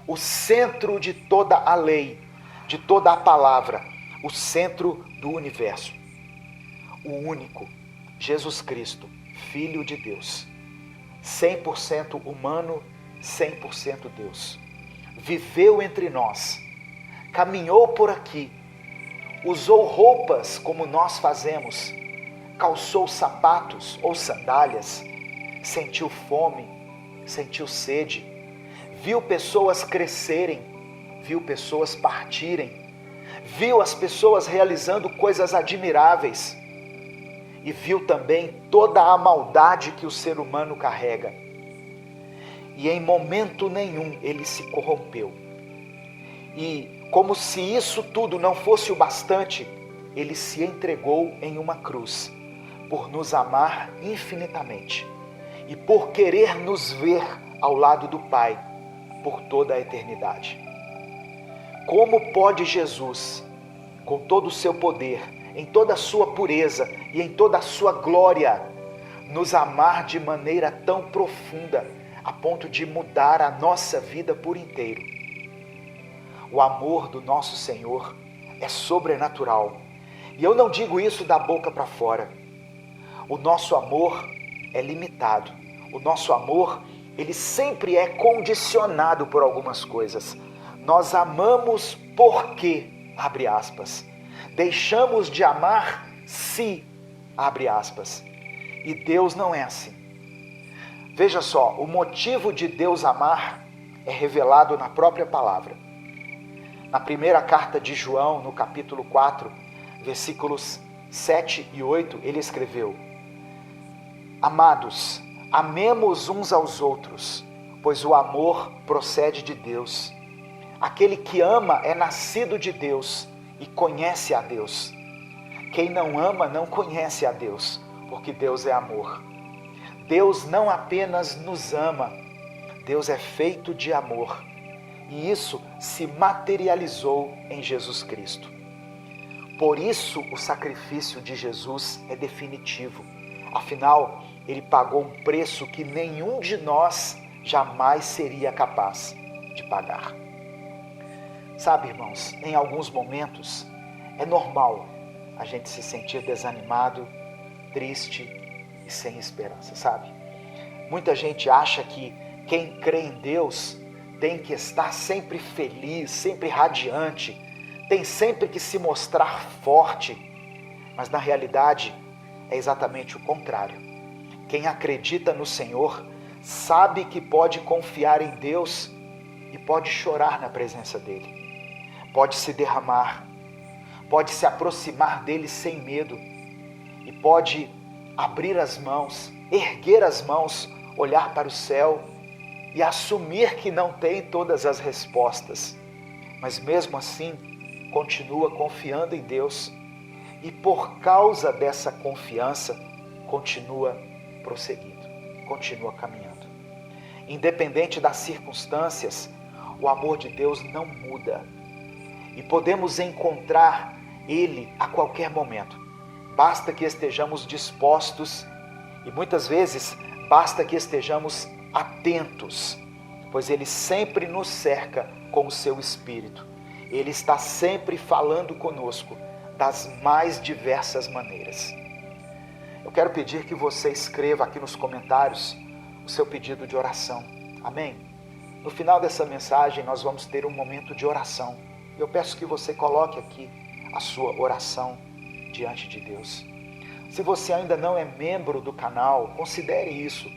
o centro de toda a lei, de toda a palavra, o centro do universo. O único, Jesus Cristo, Filho de Deus, 100% humano, 100% Deus. Viveu entre nós, caminhou por aqui, usou roupas como nós fazemos, calçou sapatos ou sandálias, sentiu fome, sentiu sede, viu pessoas crescerem, viu pessoas partirem, viu as pessoas realizando coisas admiráveis e viu também toda a maldade que o ser humano carrega. E em momento nenhum ele se corrompeu. E como se isso tudo não fosse o bastante, ele se entregou em uma cruz por nos amar infinitamente e por querer nos ver ao lado do Pai por toda a eternidade. Como pode Jesus, com todo o seu poder, em toda a sua pureza e em toda a sua glória, nos amar de maneira tão profunda, a ponto de mudar a nossa vida por inteiro? O amor do nosso Senhor é sobrenatural. E eu não digo isso da boca para fora. O nosso amor é limitado. O nosso amor, ele sempre é condicionado por algumas coisas. Nós amamos porque, abre aspas, deixamos de amar se, abre aspas. E Deus não é assim. Veja só, o motivo de Deus amar é revelado na própria palavra. Na primeira carta de João, no capítulo 4, versículos 7 e 8, ele escreveu: amados, amemos uns aos outros, pois o amor procede de Deus. Aquele que ama é nascido de Deus e conhece a Deus. Quem não ama não conhece a Deus, porque Deus é amor. Deus não apenas nos ama, Deus é feito de amor. E isso se materializou em Jesus Cristo. Por isso o sacrifício de Jesus é definitivo. Afinal, ele pagou um preço que nenhum de nós jamais seria capaz de pagar. Sabe, irmãos, em alguns momentos é normal a gente se sentir desanimado, triste e sem esperança, sabe? Muita gente acha que quem crê em Deus tem que estar sempre feliz, sempre radiante, tem sempre que se mostrar forte, mas na realidade é exatamente o contrário. Quem acredita no Senhor sabe que pode confiar em Deus e pode chorar na presença dEle, pode se derramar, pode se aproximar dEle sem medo e pode abrir as mãos, erguer as mãos, olhar para o céu e assumir que não tem todas as respostas, mas mesmo assim continua confiando em Deus e por causa dessa confiança continua prosseguindo, continua caminhando. Independente das circunstâncias, o amor de Deus não muda e podemos encontrar Ele a qualquer momento. Basta que estejamos dispostos e muitas vezes basta que estejamos atentos, pois Ele sempre nos cerca com o seu Espírito. Ele está sempre falando conosco das mais diversas maneiras. Eu quero pedir que você escreva aqui nos comentários o seu pedido de oração. Amém? No final dessa mensagem nós vamos ter um momento de oração. Eu peço que você coloque aqui a sua oração diante de Deus. Se você ainda não é membro do canal, considere isso.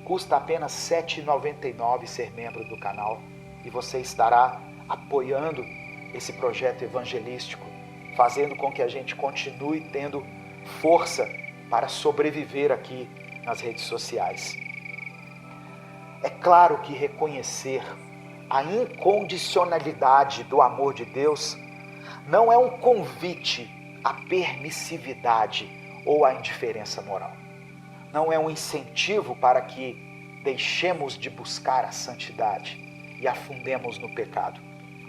Custa apenas R$ 7,99 ser membro do canal e você estará apoiando esse projeto evangelístico, fazendo com que a gente continue tendo força para sobreviver aqui nas redes sociais. É claro que reconhecer a incondicionalidade do amor de Deus não é um convite à permissividade ou à indiferença moral. Não é um incentivo para que deixemos de buscar a santidade e afundemos no pecado.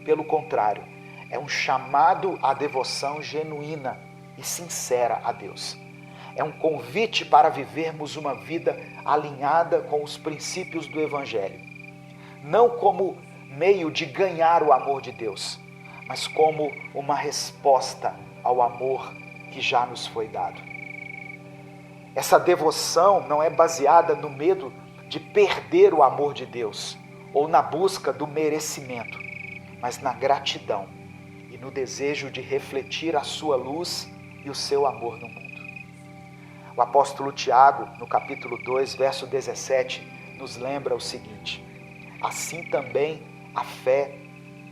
Pelo contrário, é um chamado à devoção genuína e sincera a Deus. É um convite para vivermos uma vida alinhada com os princípios do Evangelho. Não como meio de ganhar o amor de Deus, mas como uma resposta ao amor que já nos foi dado. Essa devoção não é baseada no medo de perder o amor de Deus ou na busca do merecimento, mas na gratidão e no desejo de refletir a sua luz e o seu amor no mundo. O apóstolo Tiago, no capítulo 2, verso 17, nos lembra o seguinte: assim também a fé,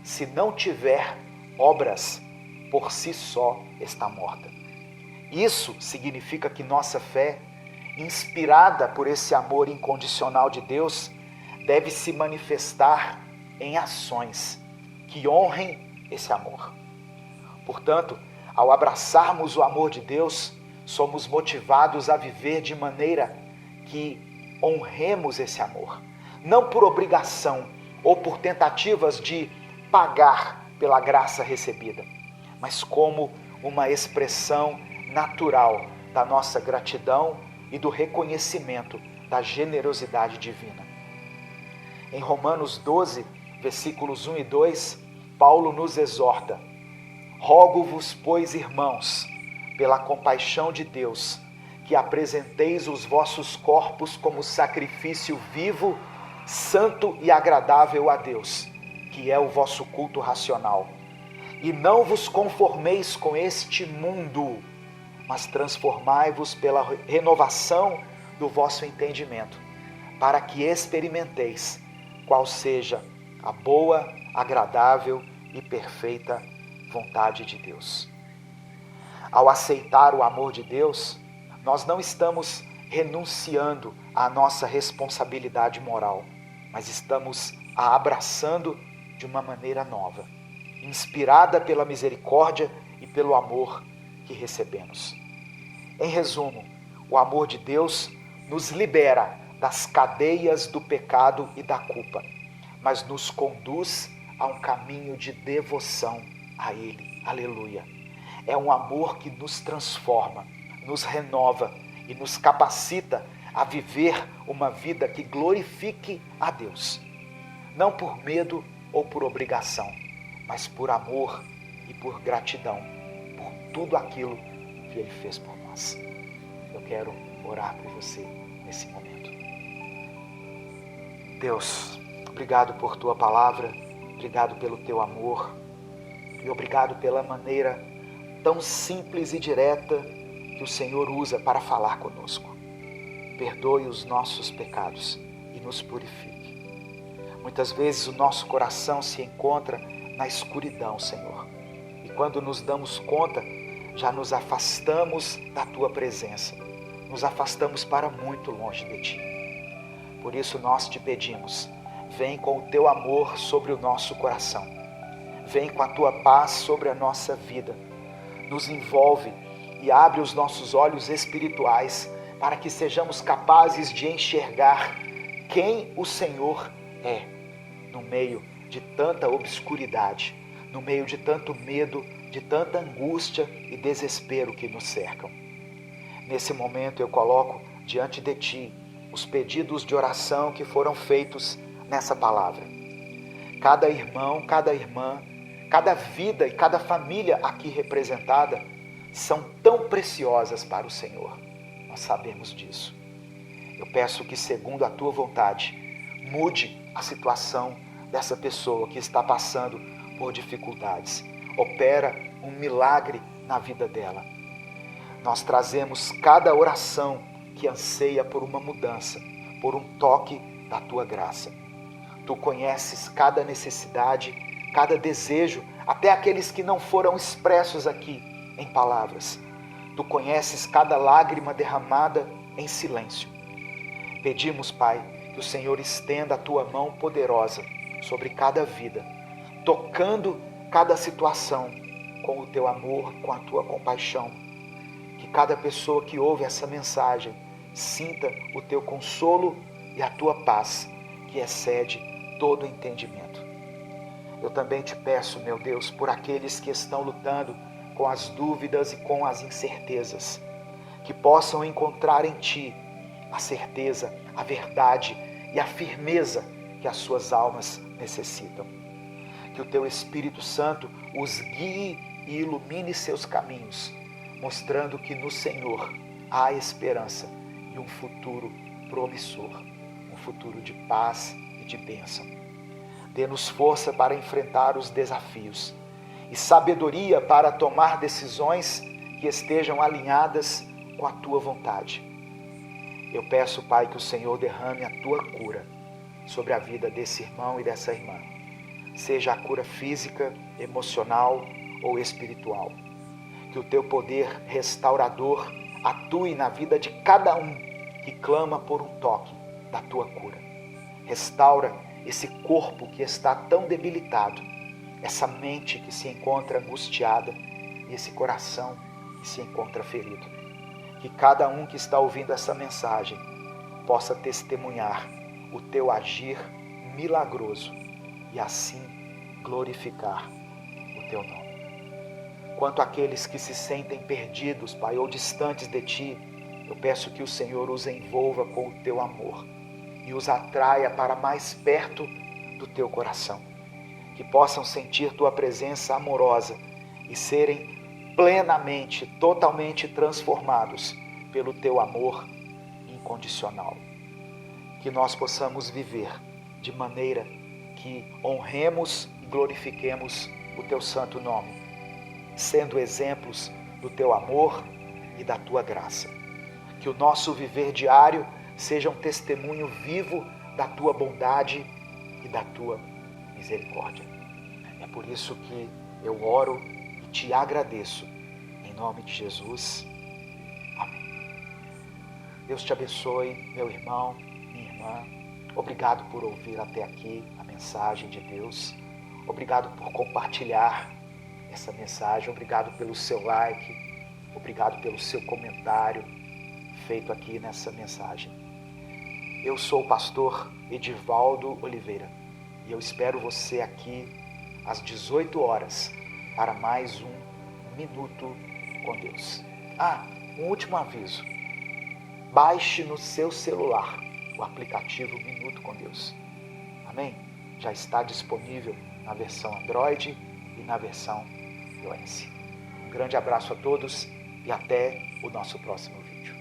se não tiver obras, por si só está morta. Isso significa que nossa fé, inspirada por esse amor incondicional de Deus, deve se manifestar em ações que honrem esse amor. Portanto, ao abraçarmos o amor de Deus, somos motivados a viver de maneira que honremos esse amor, não por obrigação ou por tentativas de pagar pela graça recebida, mas como uma expressão natural da nossa gratidão e do reconhecimento da generosidade divina. Em Romanos 12, versículos 1 e 2, Paulo nos exorta: rogo-vos, pois, irmãos, pela compaixão de Deus, que apresenteis os vossos corpos como sacrifício vivo, santo e agradável a Deus, que é o vosso culto racional. E não vos conformeis com este mundo, mas transformai-vos pela renovação do vosso entendimento, para que experimenteis qual seja a boa, agradável e perfeita vontade de Deus. Ao aceitar o amor de Deus, nós não estamos renunciando à nossa responsabilidade moral, mas estamos a abraçando de uma maneira nova, inspirada pela misericórdia e pelo amor que recebemos. Em resumo, o amor de Deus nos libera das cadeias do pecado e da culpa, mas nos conduz a um caminho de devoção a Ele. Aleluia! É um amor que nos transforma, nos renova e nos capacita a viver uma vida que glorifique a Deus. Não por medo ou por obrigação, mas por amor e por gratidão, por tudo aquilo que Ele fez por nós. Eu quero orar por você nesse momento. Deus, obrigado por Tua palavra, obrigado pelo Teu amor e obrigado pela maneira tão simples e direta que o Senhor usa para falar conosco. Perdoe os nossos pecados e nos purifique. Muitas vezes o nosso coração se encontra na escuridão, Senhor. E quando nos damos conta, já nos afastamos da Tua presença. Nos afastamos para muito longe de Ti. Por isso nós te pedimos, vem com o Teu amor sobre o nosso coração. vem com a tua paz sobre a nossa vida. Nos envolve e abre os nossos olhos espirituais para que sejamos capazes de enxergar quem o Senhor é no meio de tanta obscuridade, no meio de tanto medo, de tanta angústia e desespero que nos cercam. Nesse momento eu coloco diante de Ti os pedidos de oração que foram feitos nessa palavra. Cada irmão, cada irmã, cada vida e cada família aqui representada são tão preciosas para o Senhor. Nós sabemos disso. Eu peço que, segundo a Tua vontade, mude a situação dessa pessoa que está passando por dificuldades. Opera um milagre na vida dela. Nós trazemos cada oração que anseia por uma mudança, por um toque da Tua graça. Tu conheces cada necessidade, cada desejo, até aqueles que não foram expressos aqui em palavras. Tu conheces cada lágrima derramada em silêncio. Pedimos, Pai, que o Senhor estenda a Tua mão poderosa sobre cada vida, tocando cada situação com o Teu amor, com a Tua compaixão. Que cada pessoa que ouve essa mensagem sinta o Teu consolo e a Tua paz, que excede todo entendimento. Eu também te peço, meu Deus, por aqueles que estão lutando com as dúvidas e com as incertezas, que possam encontrar em Ti a certeza, a verdade e a firmeza que as suas almas necessitam. Que o Teu Espírito Santo os guie e ilumine seus caminhos, mostrando que no Senhor há esperança e um futuro promissor, um futuro de paz e de bênção. Dê-nos força para enfrentar os desafios e sabedoria para tomar decisões que estejam alinhadas com a Tua vontade. Eu peço, Pai, que o Senhor derrame a Tua cura sobre a vida desse irmão e dessa irmã, seja a cura física, emocional ou espiritual. Que o Teu poder restaurador atue na vida de cada um que clama por um toque da Tua cura. Restaura esse corpo que está tão debilitado, essa mente que se encontra angustiada e esse coração que se encontra ferido. Que cada um que está ouvindo essa mensagem possa testemunhar o Teu agir milagroso e assim glorificar o Teu nome. Quanto àqueles que se sentem perdidos, Pai, ou distantes de Ti, eu peço que o Senhor os envolva com o Teu amor e os atraia para mais perto do Teu coração. Que possam sentir Tua presença amorosa e serem plenamente, totalmente transformados pelo Teu amor incondicional. Que nós possamos viver de maneira que honremos e glorifiquemos o Teu santo nome, sendo exemplos do Teu amor e da Tua graça. Que o nosso viver diário seja um testemunho vivo da Tua bondade e da Tua misericórdia. É por isso que eu oro e Te agradeço, em nome de Jesus. Amém. Deus te abençoe, meu irmão, minha irmã. Obrigado por ouvir até aqui a mensagem de Deus. Obrigado por compartilhar essa mensagem. Obrigado pelo seu like. Obrigado pelo seu comentário feito aqui nessa mensagem. Eu sou o pastor Edivaldo Oliveira e eu espero você aqui às 18 horas para mais um Minuto com Deus. Um último aviso. Baixe no seu celular o aplicativo Minuto com Deus. Amém? Já está disponível na versão Android e na versão iOS. Um grande abraço a todos e até o nosso próximo vídeo.